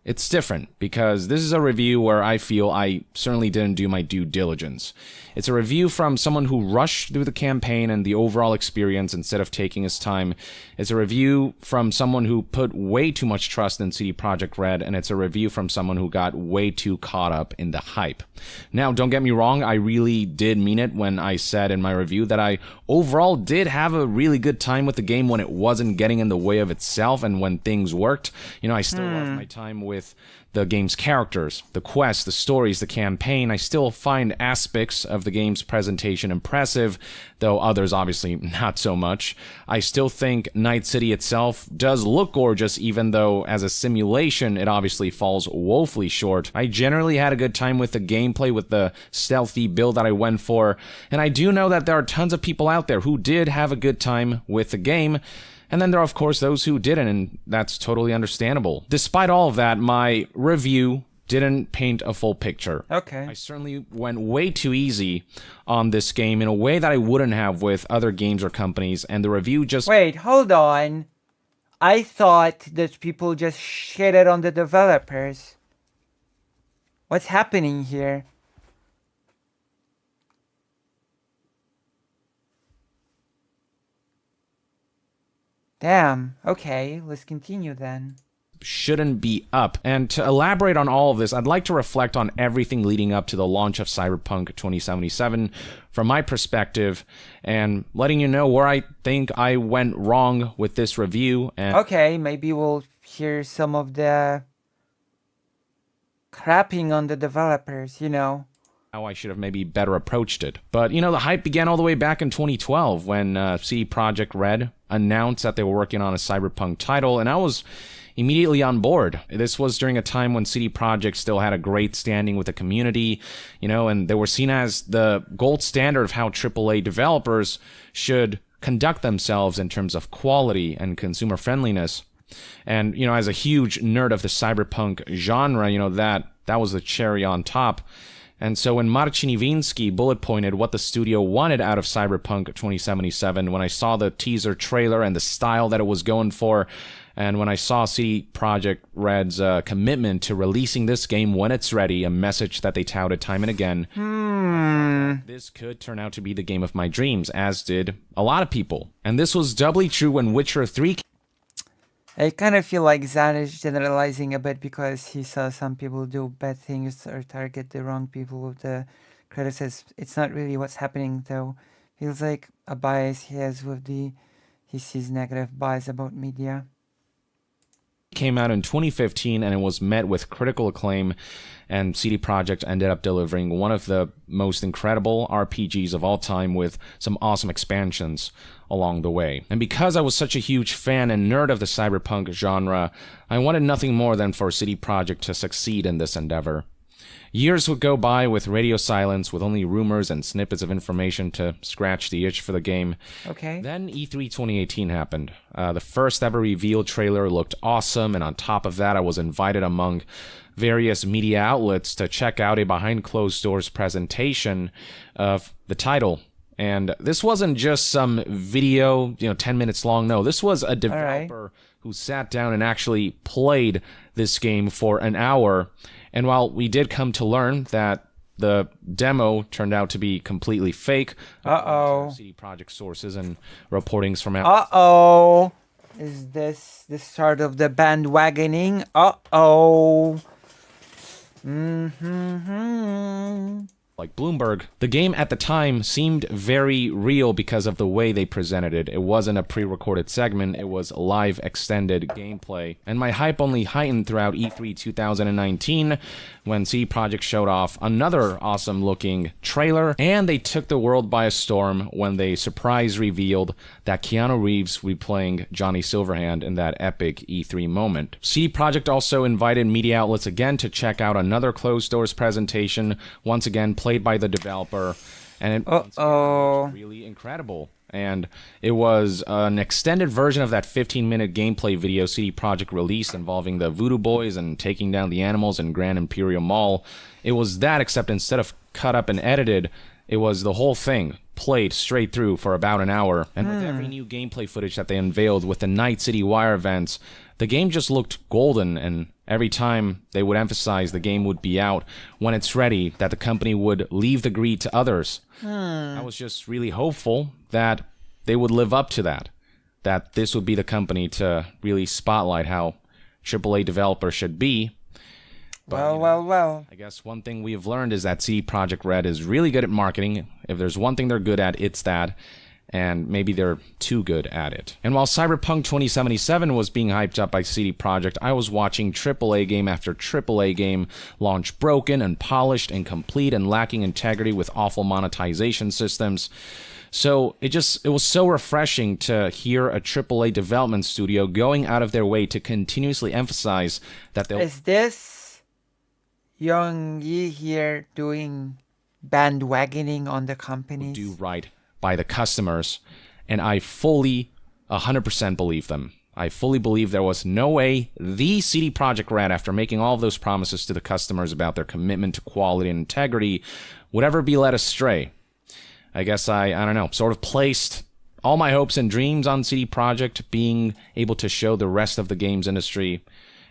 it's different because this is a review where I feel I certainly didn't do my due diligence. It's a review from someone who rushed through the campaign and the overall experience instead of taking his time. It's a review from someone who put way too much trust in CD Projekt Red, and it's a review from someone who got way too caught up in the hype. Now, don't get me wrong, I really did mean it when I said in my review that I overall did have a really good time with the game when it wasn't getting in the way of itself and when things worked. I still love my time with the game's characters, the quests, the stories, the campaign. I still find aspects of the game's presentation impressive, though others obviously not so much. I still think Night City itself does look gorgeous, even though as a simulation it obviously falls woefully short. I generally had a good time with the gameplay, with the stealthy build that I went for, and I do know that there are tons of people out there who did have a good time with the game. And then there are, of course, those who didn't, and that's totally understandable. Despite all of that, my review didn't paint a full picture. Okay. I certainly went way too easy on this game in a way that I wouldn't have with other games or companies, and the review just... Wait, hold on. I thought that people just shitted on the developers. What's happening here? Damn. Okay, let's continue then. Shouldn't be up. And to elaborate on all of this, I'd like to reflect on everything leading up to the launch of Cyberpunk 2077 from my perspective, and letting you know where I think I went wrong with this review. And okay, maybe we'll hear some of the crapping on the developers, how I should have maybe better approached it. But, the hype began all the way back in 2012 when CD Projekt Red announced that they were working on a Cyberpunk title, and I was immediately on board. This was during a time when CD Projekt still had a great standing with the community, and they were seen as the gold standard of how AAA developers should conduct themselves in terms of quality and consumer friendliness. And, as a huge nerd of the cyberpunk genre, that was the cherry on top. And so when Marcin Iwiński bullet pointed what the studio wanted out of Cyberpunk 2077, when I saw the teaser trailer and the style that it was going for, and when I saw CD Projekt Red's commitment to releasing this game when it's ready, a message that they touted time and again, this could turn out to be the game of my dreams, as did a lot of people. And this was doubly true when Witcher 3 I kind of feel like Zan is generalizing a bit because he saw some people do bad things or target the wrong people with the criticism. It's not really what's happening though. Feels like a bias he has with he sees negative bias about media. Came out in 2015 and it was met with critical acclaim, and CD Projekt ended up delivering one of the most incredible RPGs of all time with some awesome expansions along the way. And because I was such a huge fan and nerd of the cyberpunk genre, I wanted nothing more than for CD Projekt to succeed in this endeavor. Years would go by with radio silence, with only rumors and snippets of information to scratch the itch for the game. Okay. Then E3 2018 happened. The first ever reveal trailer looked awesome, and on top of that, I was invited among various media outlets to check out a behind closed doors presentation of the title. And this wasn't just some video, 10 minutes long. No, this was a developer who sat down and actually played this game for an hour. And while we did come to learn that the demo turned out to be completely fake, CD Projekt sources and reportings from out. Is this the start of the bandwagoning? Like Bloomberg, the game at the time seemed very real because of the way they presented it. It wasn't a pre-recorded segment, it was live extended gameplay. And my hype only heightened throughout E3 2019 when CD Projekt showed off another awesome looking trailer, and they took the world by a storm when they surprise revealed that Keanu Reeves would be playing Johnny Silverhand in that epic E3 moment. CD Projekt also invited media outlets again to check out another closed doors presentation, once again played by the developer, and it once again, Uh-oh. was really incredible. And it was an extended version of that 15-minute gameplay video CD Projekt released involving the Voodoo Boys and taking down the animals in Grand Imperial Mall. It was that, except instead of cut up and edited, it was the whole thing played straight through for about an hour. And with every new gameplay footage that they unveiled with the Night City Wire events, the game just looked golden, and every time they would emphasize the game would be out when it's ready, that the company would leave the greed to others. I was just really hopeful that they would live up to that this would be the company to really spotlight how AAA developers should be. But, Well. I guess one thing we have learned is that CD Projekt Red is really good at marketing. If there's one thing they're good at, it's that. And maybe they're too good at it. And while Cyberpunk 2077 was being hyped up by CD Projekt, I was watching AAA game after AAA game launch broken, unpolished, incomplete, and lacking integrity with awful monetization systems. So it was so refreshing to hear a AAA development studio going out of their way to continuously emphasize that they'll Is this Young Yi here doing bandwagoning on the companies? do right by the customers, and I fully 100% believe them. I fully believe there was no way the CD Projekt Red, after making all of those promises to the customers about their commitment to quality and integrity, would ever be led astray. I guess I don't know, sort of placed all my hopes and dreams on CD Projekt being able to show the rest of the games industry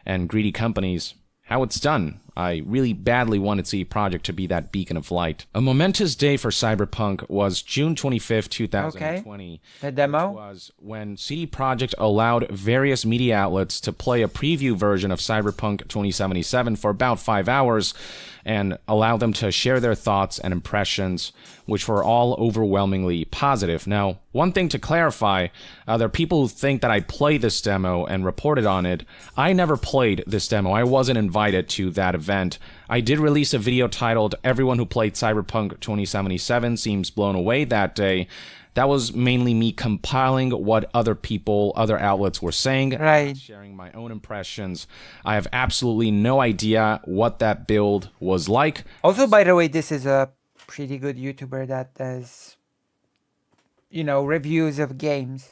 and greedy companies how it's done. I really badly wanted CD Projekt to be that beacon of light. A momentous day for Cyberpunk was June 25th, 2020. The demo? Which was when CD Projekt allowed various media outlets to play a preview version of Cyberpunk 2077 for about 5 hours and allow them to share their thoughts and impressions, which were all overwhelmingly positive. Now, one thing to clarify, there are people who think that I played this demo and reported on it. I never played this demo. I wasn't invited to that event. I did release a video titled "Everyone Who Played Cyberpunk 2077 Seems Blown Away That Day." That was mainly me compiling what other outlets were saying, Right. sharing my own impressions. I have absolutely no idea what that build was like. Also, by the way, this is a pretty good YouTuber that does, reviews of games.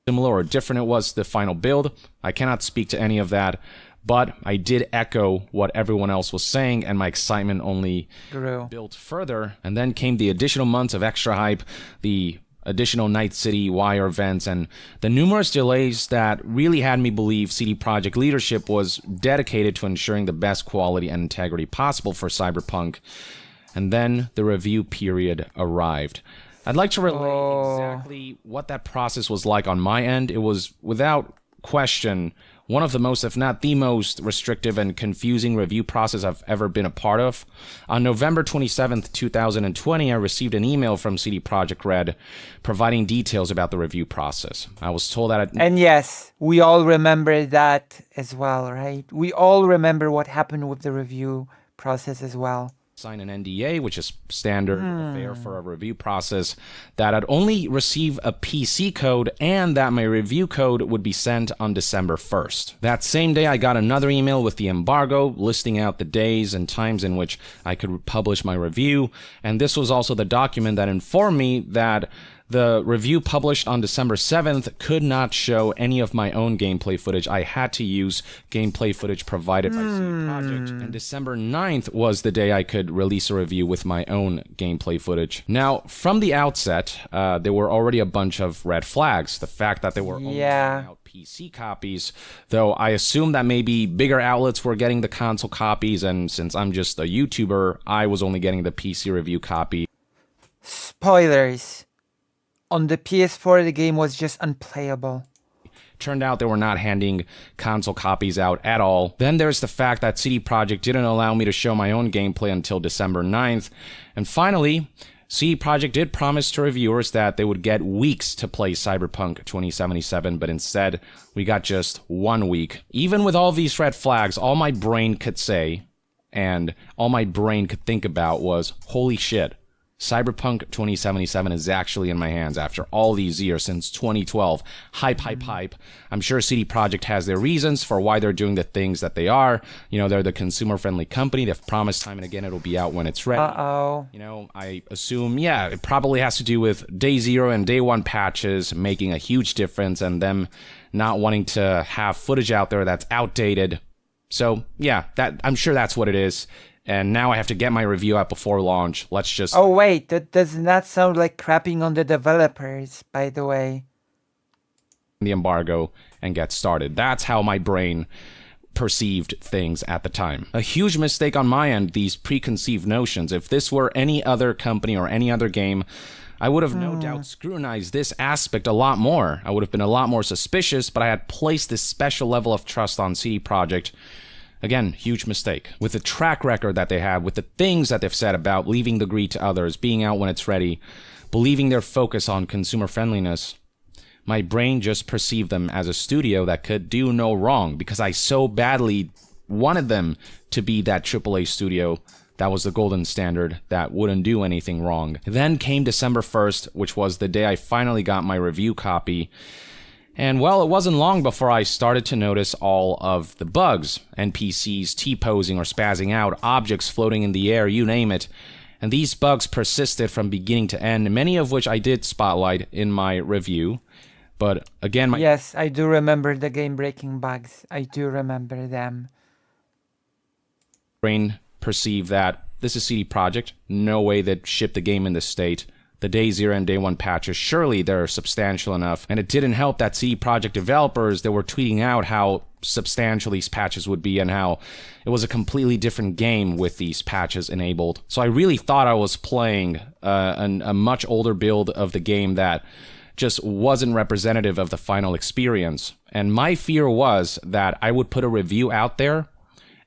Similar or different it was to the final build. I cannot speak to any of that, but I did echo what everyone else was saying, and my excitement only Grew. built further. And then came the additional months of extra hype, the additional Night City Wire events, and the numerous delays that really had me believe CD Projekt leadership was dedicated to ensuring the best quality and integrity possible for Cyberpunk. And then the review period arrived. I'd like to relay exactly what that process was like on my end. It was, without question, one of the most, if not the most, restrictive and confusing review process I've ever been a part of. On November 27th, 2020, I received an email from CD Projekt Red providing details about the review process. I was told that... And yes, we all remember that as well, right? We all remember what happened with the review process as well. Sign an NDA, which is standard affair for a review process, that I'd only receive a PC code and that my review code would be sent on December 1st. That same day, I got another email with the embargo listing out the days and times in which I could publish my review, and this was also the document that informed me that the review published on December 7th could not show any of my own gameplay footage. I had to use gameplay footage provided by CD Projekt. And December 9th was the day I could release a review with my own gameplay footage. Now, from the outset, there were already a bunch of red flags. The fact that they were only sending out PC copies, though I assume that maybe bigger outlets were getting the console copies, and since I'm just a YouTuber, I was only getting the PC review copy. Spoilers. On the PS4, the game was just unplayable. Turned out they were not handing console copies out at all. Then there's the fact that CD Projekt didn't allow me to show my own gameplay until December 9th. And finally, CD Projekt did promise to reviewers that they would get weeks to play Cyberpunk 2077, but instead, we got just 1 week. Even with all these red flags, all my brain could say, and all my brain could think about was, holy shit, Cyberpunk 2077 is actually in my hands after all these years, since 2012. Hype. I'm sure CD Projekt has their reasons for why they're doing the things that they are. You know, they're the consumer-friendly company. They've promised time and again it'll be out when it's ready. Uh-oh. You know, I assume, yeah, it probably has to do with Day Zero and Day One patches making a huge difference and them not wanting to have footage out there that's outdated. So, yeah, I'm sure that's what it is. And now I have to get my review out before launch. Let's just... Oh wait, that does not sound like crapping on the developers, by the way. ...the embargo and get started. That's how my brain perceived things at the time. A huge mistake on my end, these preconceived notions. If this were any other company or any other game, I would have no doubt scrutinized this aspect a lot more. I would have been a lot more suspicious, but I had placed this special level of trust on CD Projekt. Again, huge mistake. With the track record that they have, with the things that they've said about leaving the greed to others, being out when it's ready, believing their focus on consumer friendliness, my brain just perceived them as a studio that could do no wrong because I so badly wanted them to be that AAA studio that was the golden standard that wouldn't do anything wrong. Then came December 1st, which was the day I finally got my review copy. And well, it wasn't long before I started to notice all of the bugs. NPCs T-posing or spazzing out, objects floating in the air, you name it. And these bugs persisted from beginning to end, many of which I did spotlight in my review. But again, my Yes, I do remember the game-breaking bugs. I do remember them. brain perceived that this is CD Projekt, no way they'd ship the game in this state. The Day Zero and Day One patches, surely they're substantial enough. And it didn't help that CD Projekt developers, they were tweeting out how substantial these patches would be and how it was a completely different game with these patches enabled. So I really thought I was playing a much older build of the game that just wasn't representative of the final experience. And my fear was that I would put a review out there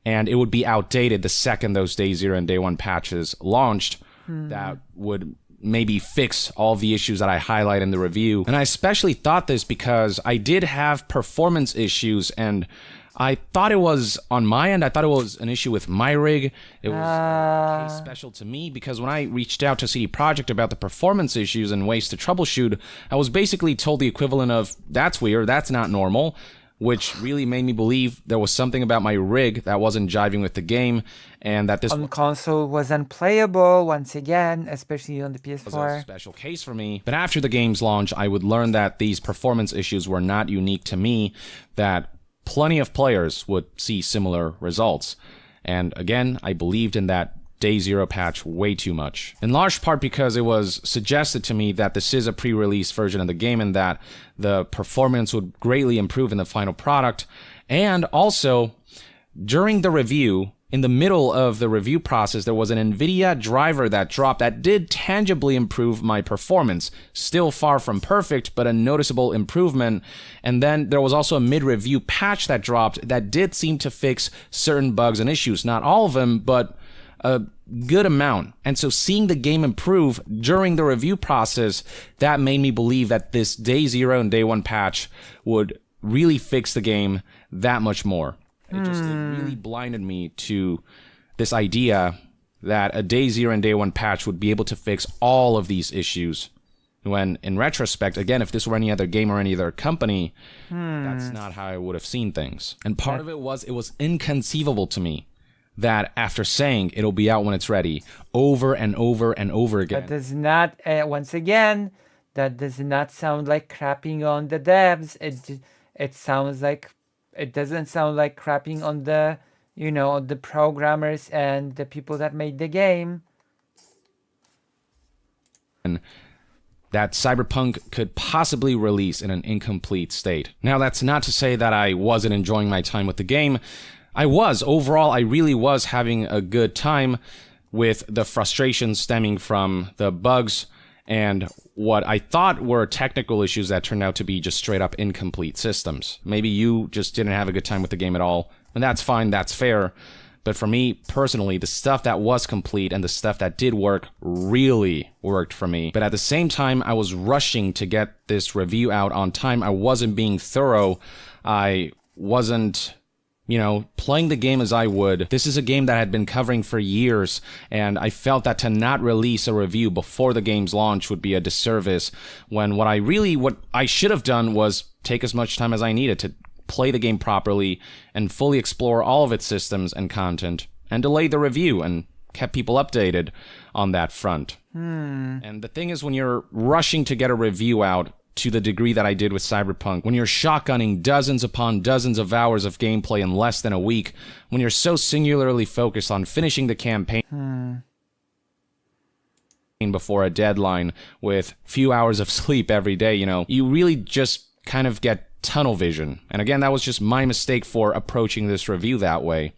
and it would be outdated the second those Day Zero and Day One patches launched. That would maybe fix all the issues that I highlight in the review. And I especially thought this because I did have performance issues, and I thought it was on my end. I thought it was an issue with my rig. It was a case special to me because when I reached out to CD Projekt about the performance issues and ways to troubleshoot, I was basically told the equivalent of, that's weird, that's not normal, which really made me believe there was something about my rig that wasn't jiving with the game, and that this On console was unplayable once again, especially on the was a PS4. special case for me. But after the game's launch, I would learn that these performance issues were not unique to me, that plenty of players would see similar results. And again, I believed in that Day Zero patch way too much. In large part because it was suggested to me that this is a pre-release version of the game and that the performance would greatly improve in the final product. And also, during the review, in the middle of the review process, there was an NVIDIA driver that dropped that did tangibly improve my performance. Still far from perfect, but a noticeable improvement. And then there was also a mid-review patch that dropped that did seem to fix certain bugs and issues. Not all of them, but a good amount. And so seeing the game improve during the review process, that made me believe that this Day Zero and Day One patch would really fix the game that much more. It really blinded me to this idea that a Day Zero and Day One patch would be able to fix all of these issues. When, in retrospect, again, if this were any other game or any other company, that's not how I would have seen things. And part of it was inconceivable to me that after saying it'll be out when it's ready, over and over and over again. That does not, once again, that does not sound like crapping on the devs. It sounds like, it doesn't sound like crapping on the, you know, the programmers and the people that made the game. And that Cyberpunk could possibly release in an incomplete state. Now, that's not to say that I wasn't enjoying my time with the game. I was. Overall, I really was having a good time with the frustrations stemming from the bugs and what I thought were technical issues that turned out to be just straight up incomplete systems. Maybe you just didn't have a good time with the game at all, and that's fine, that's fair. But for me, personally, the stuff that was complete and the stuff that did work really worked for me. But at the same time, I was rushing to get this review out on time. I wasn't being thorough. I wasn't playing the game as I would, this is a game that I had been covering for years, and I felt that to not release a review before the game's launch would be a disservice, when what I should have done was take as much time as I needed to play the game properly and fully explore all of its systems and content, and delay the review and kept people updated on that front. And the thing is, when you're rushing to get a review out, to the degree that I did with Cyberpunk, when you're shotgunning dozens upon dozens of hours of gameplay in less than a week, when you're so singularly focused on finishing the campaign before a deadline with few hours of sleep every day, you really just kind of get tunnel vision. And again, that was just my mistake for approaching this review that way.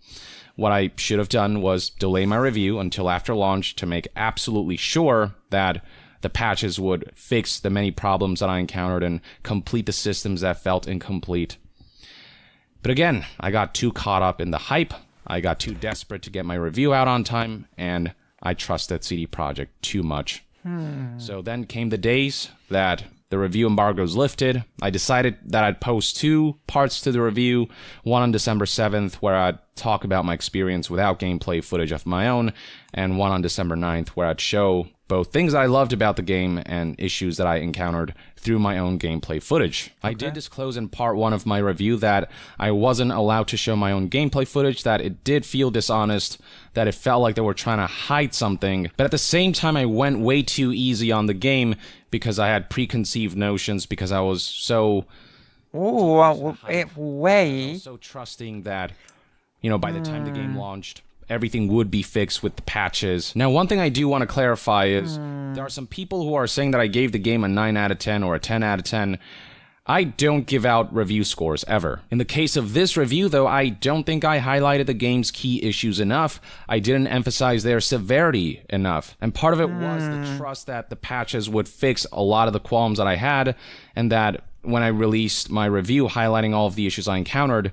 What I should have done was delay my review until after launch to make absolutely sure that the patches would fix the many problems that I encountered and complete the systems that felt incomplete. But again, I got too caught up in the hype, I got too desperate to get my review out on time, and I trusted CD Projekt too much. So then came the days that the review embargo's lifted. I decided that I'd post 2 parts to the review, one on December 7th, where I'd talk about my experience without gameplay footage of my own, and one on December 9th, where I'd show both things I loved about the game and issues that I encountered through my own gameplay footage. Okay. I did disclose in part 1 of my review that I wasn't allowed to show my own gameplay footage, that it did feel dishonest, that it felt like they were trying to hide something, but at the same time I went way too easy on the game because I had preconceived notions, because I was so... so trusting that, by the time the game launched, everything would be fixed with the patches. Now, one thing I do want to clarify is there are some people who are saying that I gave the game a 9 out of 10 or a 10 out of 10. I don't give out review scores, ever. In the case of this review, though, I don't think I highlighted the game's key issues enough. I didn't emphasize their severity enough. And part of it was the trust that the patches would fix a lot of the qualms that I had, and that when I released my review highlighting all of the issues I encountered,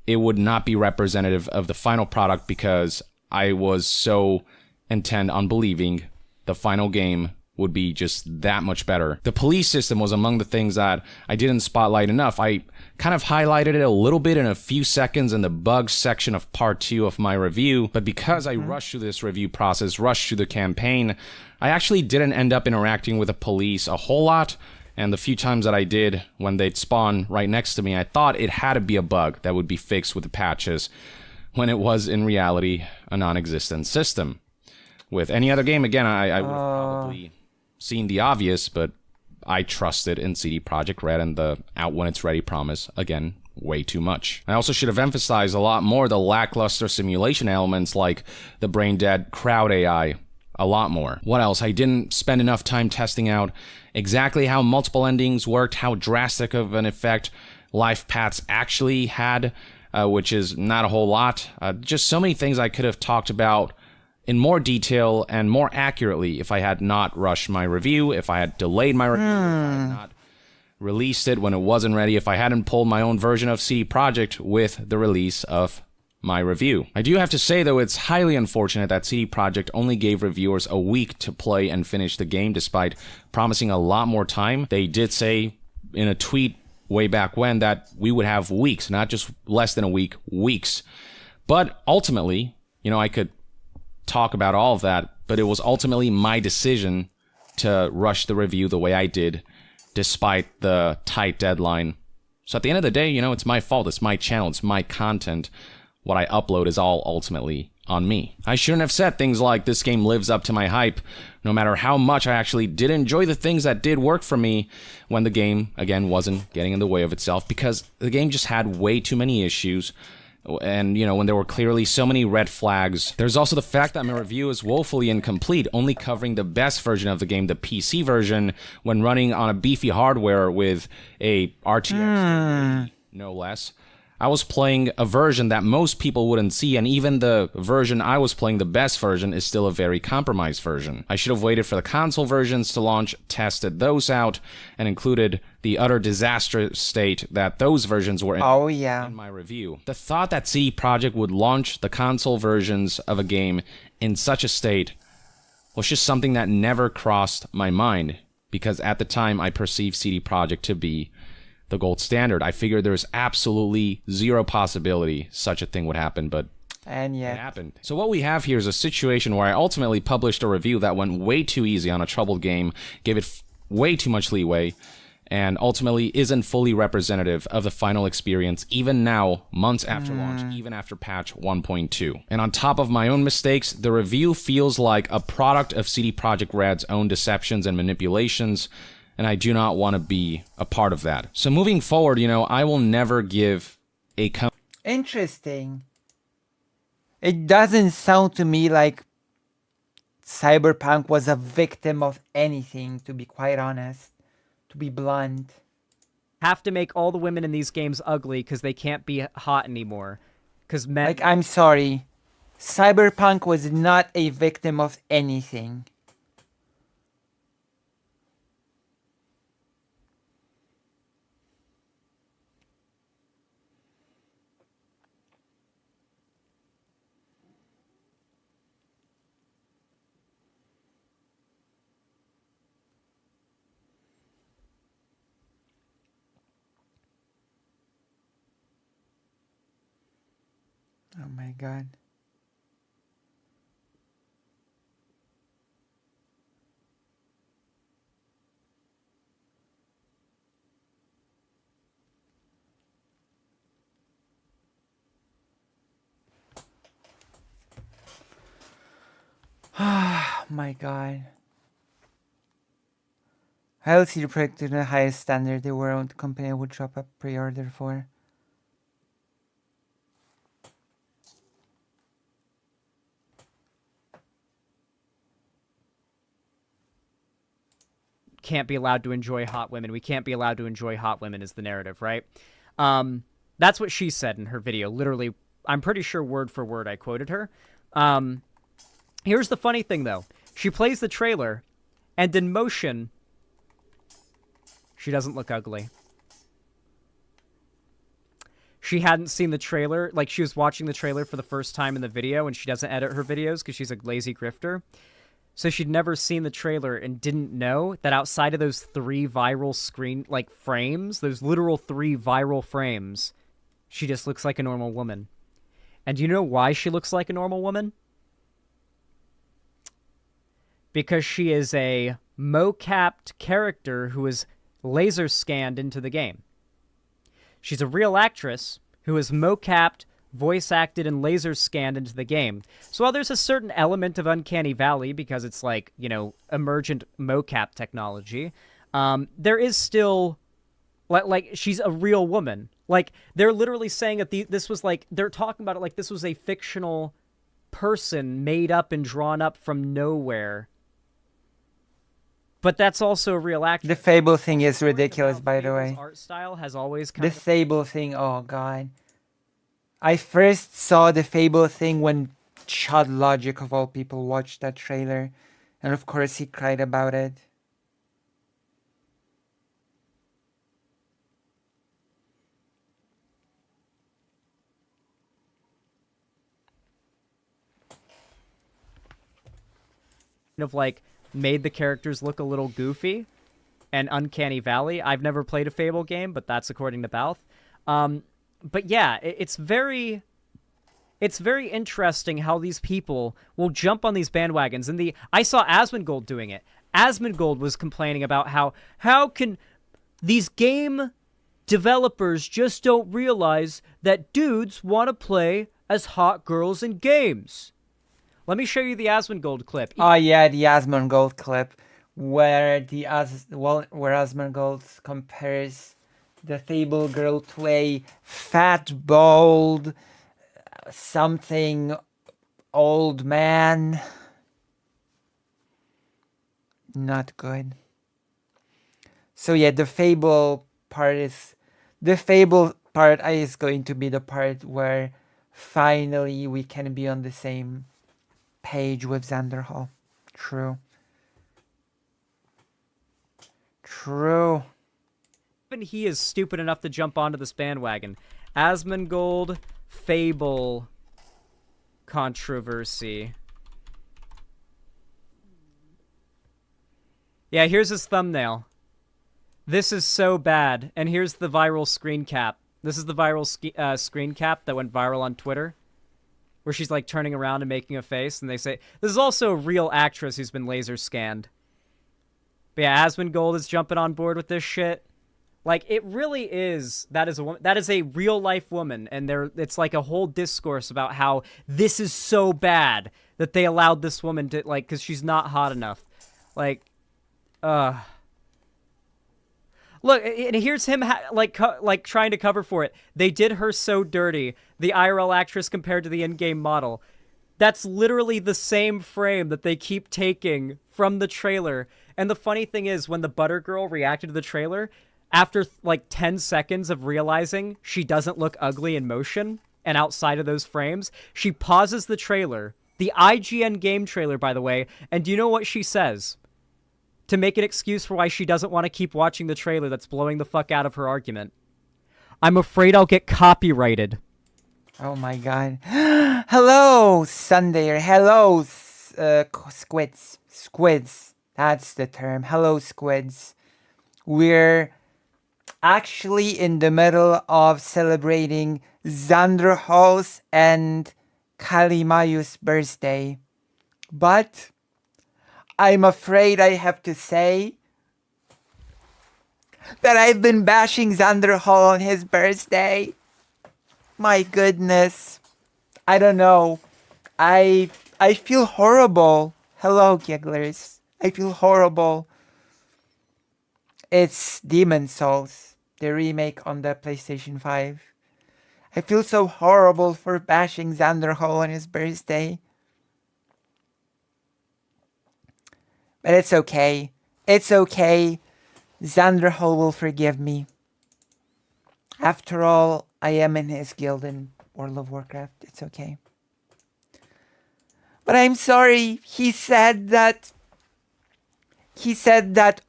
it would not be representative of the final product, because I was so intent on believing the final game would be just that much better. The police system was among the things that I didn't spotlight enough. I kind of highlighted it a little bit in a few seconds in the bugs section of part 2 of my review, but because I rushed through this review process, rushed through the campaign, I actually didn't end up interacting with the police a whole lot. And the few times that I did, when they'd spawn right next to me, I thought it had to be a bug that would be fixed with the patches, when it was, in reality, a non-existent system. With any other game, again, I would have probably seen the obvious, but I trusted in CD Projekt Red and the out when it's ready promise, again, way too much. I also should have emphasized a lot more the lackluster simulation elements like the brain-dead crowd AI, a lot more. What else? I didn't spend enough time testing out exactly how multiple endings worked, how drastic of an effect life paths actually had, which is not a whole lot. Just so many things I could have talked about in more detail and more accurately if I had not rushed my review, if I had delayed my review, if I had not released it when it wasn't ready, if I hadn't pulled my own version of CD Projekt with the release of my review. I do have to say, though, it's highly unfortunate that CD Projekt only gave reviewers a week to play and finish the game, despite promising a lot more time. They did say in a tweet way back when that we would have weeks, not just less than a week, weeks. But ultimately, I could talk about all of that, but it was ultimately my decision to rush the review the way I did, despite the tight deadline. So at the end of the day, it's my fault, it's my channel, it's my content. What I upload is all ultimately on me. I shouldn't have said things like, this game lives up to my hype, no matter how much I actually did enjoy the things that did work for me when the game, again, wasn't getting in the way of itself, because the game just had way too many issues. And, when there were clearly so many red flags. There's also the fact that my review is woefully incomplete, only covering the best version of the game, the PC version, when running on a beefy hardware with a RTX 3080, no less. I was playing a version that most people wouldn't see, and even the version I was playing, the best version, is still a very compromised version. I should have waited for the console versions to launch, tested those out, and included the utter disastrous state that those versions were in, in my review. The thought that CD Projekt would launch the console versions of a game in such a state was just something that never crossed my mind, because at the time I perceived CD Projekt to be the gold standard. I figured there's absolutely zero possibility such a thing would happen, but And it yeah, happened. So what we have here is a situation where I ultimately published a review that went way too easy on a troubled game, gave it way too much leeway, and ultimately isn't fully representative of the final experience, even now, months after launch, even after patch 1.2. And on top of my own mistakes, the review feels like a product of CD Projekt Red's own deceptions and manipulations, and I do not want to be a part of that. So moving forward, I will never give a interesting. It doesn't sound to me like Cyberpunk was a victim of anything, to be quite honest. To be blunt. Have to make all the women in these games ugly because they can't be hot anymore. Because men. Like, I'm sorry. Cyberpunk was not a victim of anything. Oh my god. Oh my god. I'll see the project to the highest standard the world company would drop a pre-order for. Can't be allowed to enjoy hot women. We can't be allowed to enjoy hot women is the narrative, right? That's what she said in her video. Literally, I'm pretty sure word for word I quoted her. Here's the funny thing, though. She plays the trailer, and in motion, she doesn't look ugly. She hadn't seen the trailer. Like, she was watching the trailer for the first time in the video, and she doesn't edit her videos because she's a lazy grifter. So she'd never seen the trailer and didn't know that outside of those 3 viral frames, those literal 3 viral frames, she just looks like a normal woman. And do you know why she looks like a normal woman? Because she is a mocapped character who is laser scanned into the game. She's a real actress who is mocapped, voice acted, and laser scanned into the game. So while there's a certain element of Uncanny Valley because it's like, emergent mocap technology, there is still like she's a real woman. Like, they're literally saying that this was like, they're talking about it like this was a fictional person made up and drawn up from nowhere. But that's also a real actor. The Fable thing is ridiculous, by the way. Art style has always The Fable thing, oh god. I first saw the Fable thing when Chud Logic, of all people, watched that trailer. And of course he cried about it. of like made the characters look a little goofy and Uncanny Valley. I've never played a Fable game, but that's according to Balth. But yeah, it's very interesting how these people will jump on these bandwagons. And I saw Asmongold doing it. Asmongold was complaining about how can these game developers just don't realize that dudes want to play as hot girls in games. Let me show you the Asmongold clip. Oh yeah, the Asmongold clip where Asmongold compares the Fable girl to a fat, bald, something old man. Not good. So yeah, the Fable part is going to be the part where finally we can be on the same page with Xanderhal. True. Even he is stupid enough to jump onto this bandwagon. Asmongold Fable controversy. Yeah, here's his thumbnail. This is so bad. And here's the viral screen cap. This is the viral screen cap that went viral on Twitter, where she's like turning around and making a face, and they say this is also a real actress who's been laser scanned. But yeah, Asmongold is jumping on board with this shit. Like, it really is. That is a woman. That is a real life woman, and it's like a whole discourse about how this is so bad that they allowed this woman to, like, because she's not hot enough. Like, look, and here's him like trying to cover for it. They did her so dirty. The IRL actress compared to the in-game model. That's literally the same frame that they keep taking from the trailer. And the funny thing is, when the Butter Girl reacted to the trailer, after like 10 seconds of realizing she doesn't look ugly in motion and outside of those frames, she pauses the trailer, the IGN game trailer, by the way, and do you know what she says? To make an excuse for why she doesn't want to keep watching the trailer that's blowing the fuck out of her argument. I'm afraid I'll get copyrighted. Oh my god. Hello, Sunday. Hello, squids. Squids. That's the term. Hello, squids. We're actually in the middle of celebrating Xanderhal's and Kalimayu's birthday. But I'm afraid I have to say that I've been bashing Xanderhal on his birthday. My goodness. I don't know. I feel horrible. Hello, gigglers. I feel horrible. It's Demon Souls, the remake on the PlayStation 5. I feel so horrible for bashing Xanderhal on his birthday. But it's okay. It's okay. Xanderhal will forgive me. After all, I am in his guild in World of Warcraft. It's okay. But I'm sorry. He said that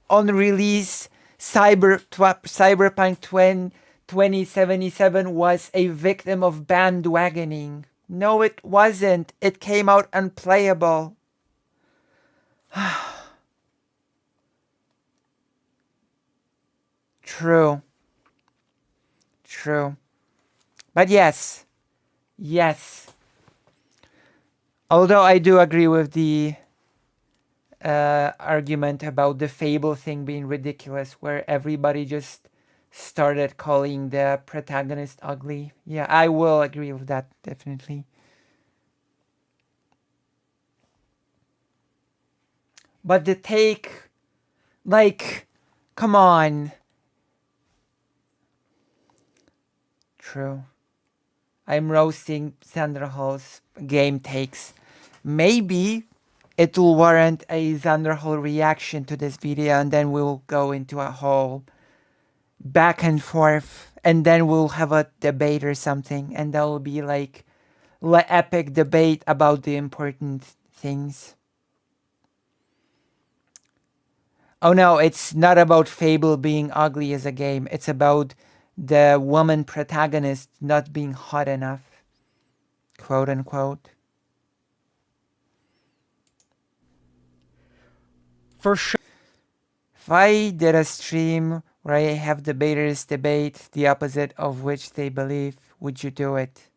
on release, Cyberpunk 2077 was a victim of bandwagoning. No, it wasn't. It came out unplayable. True. But yes. Although I do agree with the argument about the Fable thing being ridiculous, where everybody just started calling the protagonist ugly. Yeah, I will agree with that, definitely. But the take, like, come on. True. I'm roasting Xanderhal's game takes. Maybe it will warrant a Xanderhal reaction to this video, and then we'll go into a whole back and forth, and then we'll have a debate or something, and that will be like epic debate about the important things. Oh no, it's not about Fable being ugly as a game. It's about the woman protagonist not being hot enough, quote unquote. For sure. If I did a stream where I have debaters debate the opposite of which they believe, would you do it?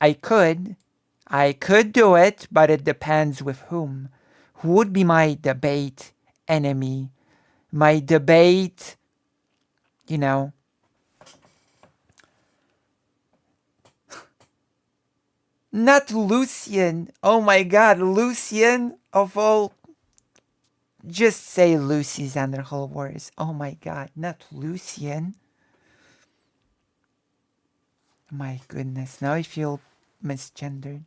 I could do it, but it depends with whom. Who would be my debate enemy? My debate, Not Lucian. Oh my god, Lucian of all. Just say Lucy Xanderhal Wars. Oh my god, not Lucian. My goodness, now I feel misgendered.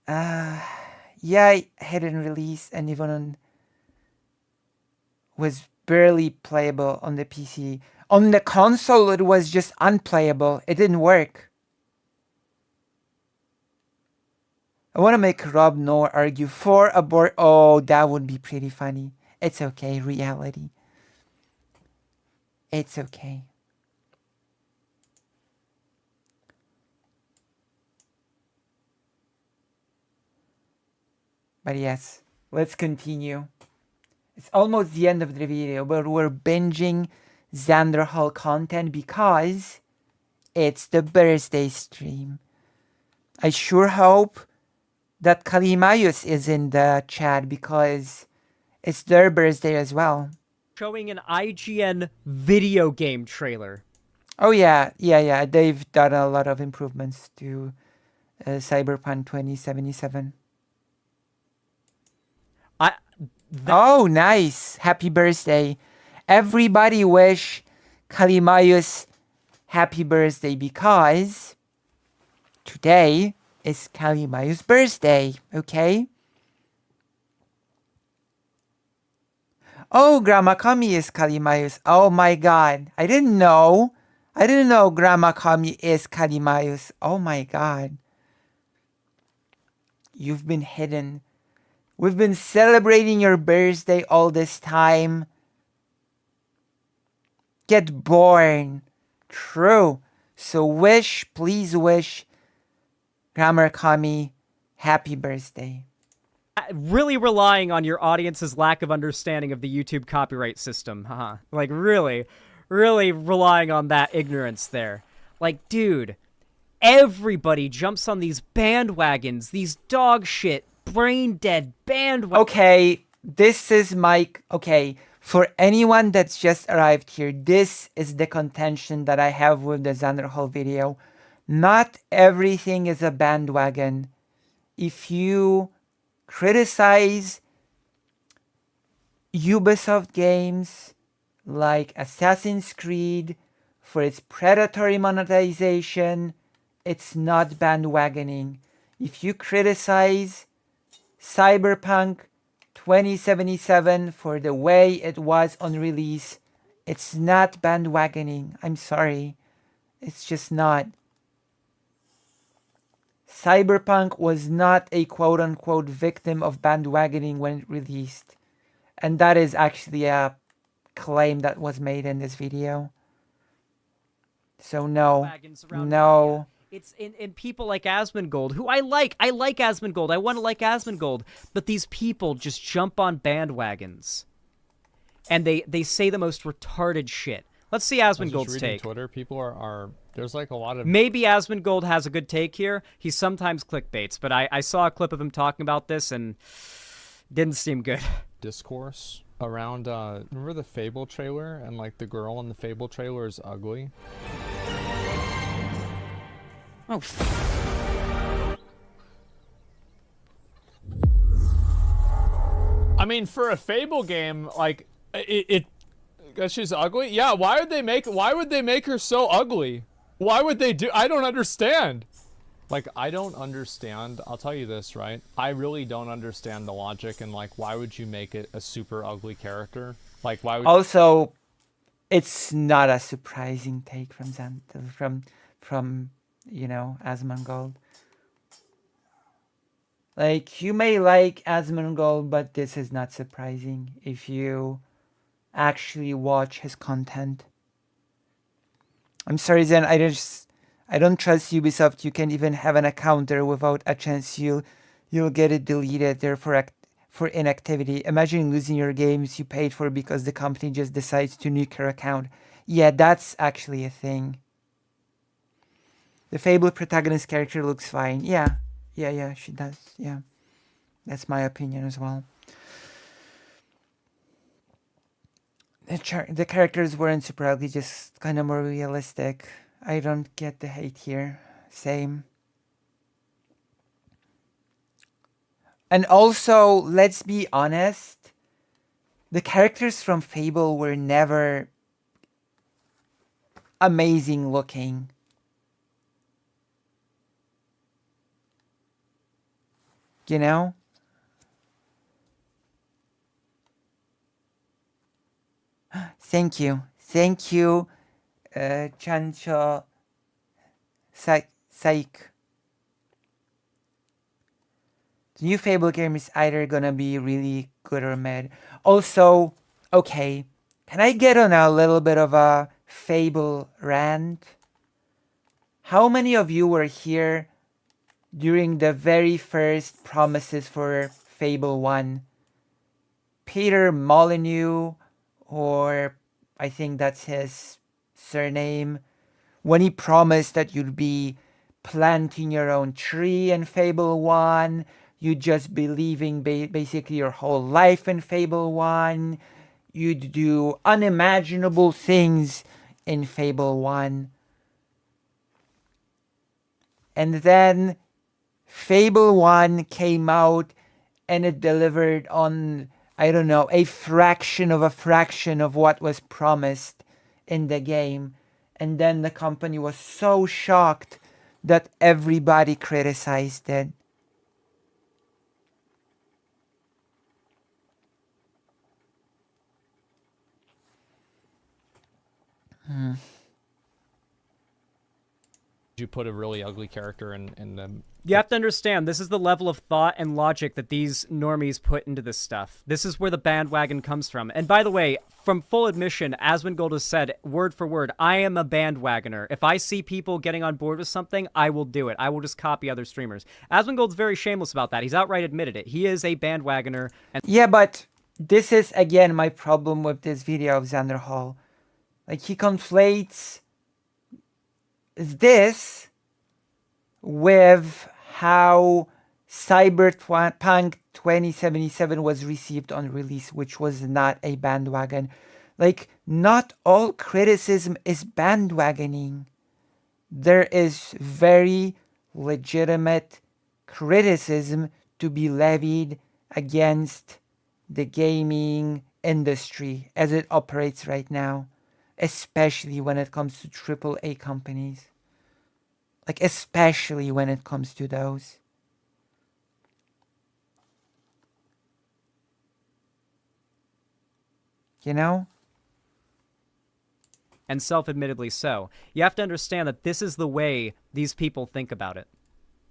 Yeah, I had a release and even was barely playable on the PC. On the console, it was just unplayable. It didn't work. I want to make Rob Noah argue for abort. Oh, that would be pretty funny. It's okay, reality. It's okay. But yes, let's continue. It's almost the end of the video, but we're binging Xanderhal content because it's the birthday stream. I sure hope that Kalimayus is in the chat because it's their birthday as well. Showing an IGN video game trailer. Oh yeah. They've done a lot of improvements to Cyberpunk 2077. Oh, nice. Happy birthday. Everybody wish Kalimayus happy birthday because today is Kalimayus' birthday, okay? Oh, Grandma Kami is Kalimayus. Oh my god. I didn't know. Grandma Kami is Kalimayus. Oh my god. You've been hidden. We've been celebrating your birthday all this time. Get born. True. So please wish Grandma Kami happy birthday. Really relying on your audience's lack of understanding of the YouTube copyright system. Haha. Like, really relying on that ignorance there. Like, dude, everybody jumps on these bandwagons, these dog shit, brain dead bandwagons. Okay, this is okay, for anyone that's just arrived here, this is the contention that I have with the Xanderhal video. Not everything is a bandwagon. If you criticize Ubisoft games like Assassin's Creed for its predatory monetization, it's not bandwagoning. If you criticize Cyberpunk 2077 for the way it was on release, it's not bandwagoning. I'm sorry. It's just not. Cyberpunk was not a quote-unquote victim of bandwagoning when it released. And that is actually a claim that was made in this video. So no. It's in people like Asmongold, who I like Asmongold. I want to like Asmongold. But these people just jump on bandwagons. And they say the most retarded shit. Let's see Asmongold's take. Twitter, people are there's like a lot of... Maybe Asmongold has a good take here. He sometimes clickbaits, but I saw a clip of him talking about this and didn't seem good. Discourse around, remember the Fable trailer? And like the girl in the Fable trailer is ugly? Oh, I mean, for a Fable game, like, because she's ugly? Yeah, why would they make her so ugly? Why would they do... I don't understand. Like, I don't understand. I'll tell you this, right? I really don't understand the logic and, like, why would you make it a super ugly character? Like, why would... Also, it's not a surprising take from you know, Asmongold. Like, you may like Asmongold, but this is not surprising if you actually watch his content. I'm sorry, Zen, I don't trust Ubisoft. You can't even have an account there without a chance you'll get it deleted there for inactivity. Imagine losing your games you paid for because the company just decides to nuke your account. Yeah, that's actually a thing. The Fable protagonist character looks fine. Yeah, she does. Yeah, that's my opinion as well. The characters weren't super ugly, just kind of more realistic. I don't get the hate here. Same. And also, let's be honest, the characters from Fable were never amazing looking. You know? Thank you, Chancho Saik. The new Fable game is either gonna be really good or mid. Also, okay, can I get on a little bit of a Fable rant? How many of you were here during the very first promises for Fable 1? Peter Molyneux, or I think that's his surname, when he promised that you'd be planting your own tree in Fable 1, you'd just be living basically your whole life in Fable 1, you'd do unimaginable things in Fable 1. And then Fable 1 came out and it delivered on, I don't know, a fraction of what was promised in the game. And then the company was so shocked that everybody criticized it. You put a really ugly character in the. You have to understand, this is the level of thought and logic that these normies put into this stuff. This is where the bandwagon comes from. And by the way, from full admission, Asmongold has said, word for word, I am a bandwagoner. If I see people getting on board with something, I will do it. I will just copy other streamers. Asmongold's very shameless about that. He's outright admitted it. He is a bandwagoner. And yeah, but this is, again, my problem with this video of Xanderhal. Like, he conflates this with how Cyberpunk 2077 was received on release, which was not a bandwagon. Like, not all criticism is bandwagoning. There is very legitimate criticism to be levied against the gaming industry as it operates right now, especially when it comes to AAA companies. Like, especially when it comes to those. You know? and self-admittedly so. You have to understand that this is the way these people think about it.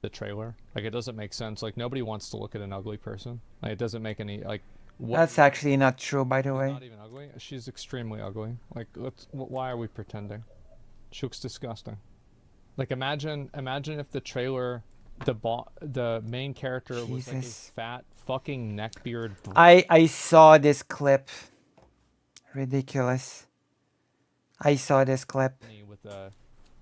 The trailer, like, it doesn't make sense. Like, nobody wants to look at an ugly person. Like, it doesn't make any, like, what, That's actually not true, by the she's way. not even ugly. She's extremely ugly. Like, why are we pretending? She looks disgusting. Like, imagine if the trailer, the main character was like a Jesus. fat fucking neckbeard. I saw this clip. Ridiculous. I saw this clip.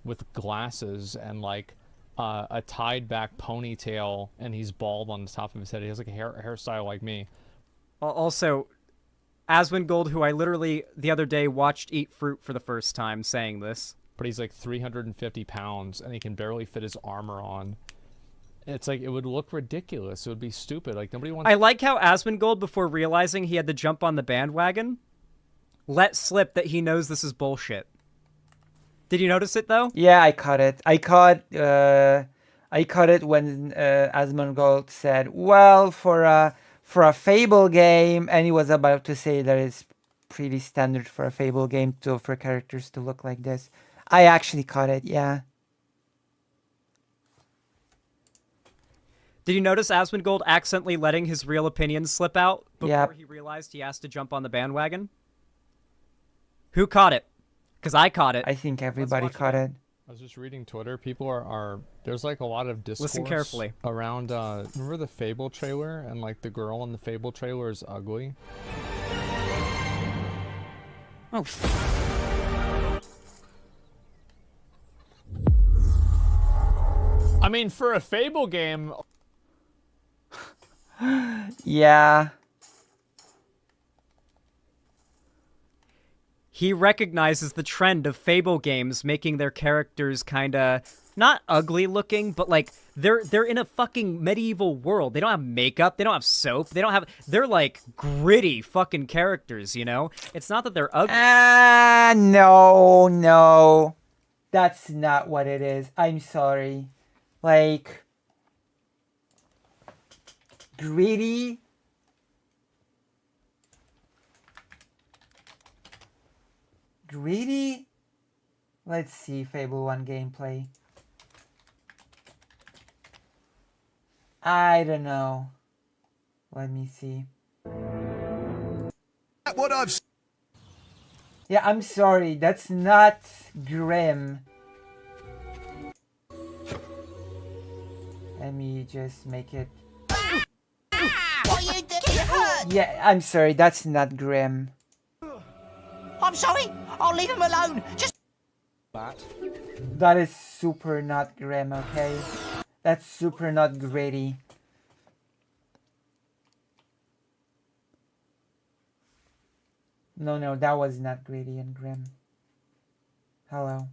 With glasses and like a tied back ponytail, and he's bald on the top of his head. He has like a hairstyle like me. Also, Asmongold, who I literally the other day watched eat fruit for the first time, saying this. But he's like 350 pounds, and he can barely fit his armor on. It's like, it would look ridiculous. It would be stupid. Like, nobody wants. I like how Asmongold, before realizing he had to jump on the bandwagon, let slip that he knows this is bullshit. Did you notice it though? Yeah, I caught it. I caught it when Asmongold said, "Well, for a Fable game," and he was about to say that it's pretty standard for a Fable game for characters to look like this. I actually caught it. Yeah. Did you notice Asmongold accidentally letting his real opinions slip out before Yep. he realized he has to jump on the bandwagon? Who caught it? Because I caught it. I think everybody caught it. I was just reading Twitter. People are there's like a lot of discourse. Listen carefully. Around remember the Fable trailer, and like the girl in the Fable trailer is ugly. Oh. I mean, for a Fable game. Yeah. He recognizes the trend of Fable games making their characters kind of not ugly looking, but like they're in a fucking medieval world. They don't have makeup, they don't have soap, they're like gritty fucking characters, you know? It's not that they're ugly. No. That's not what it is. I'm sorry. Like, gritty. Greedy? Let's see Fable 1 gameplay. I don't know. Let me see. What I've Yeah, I'm sorry. That's not grim. Let me just make it. Yeah, I'm sorry, that's not grim. I'm sorry. I'll leave him alone. Just That is super not grim, okay? That's super not gritty. No, that was not gritty and grim. Hello.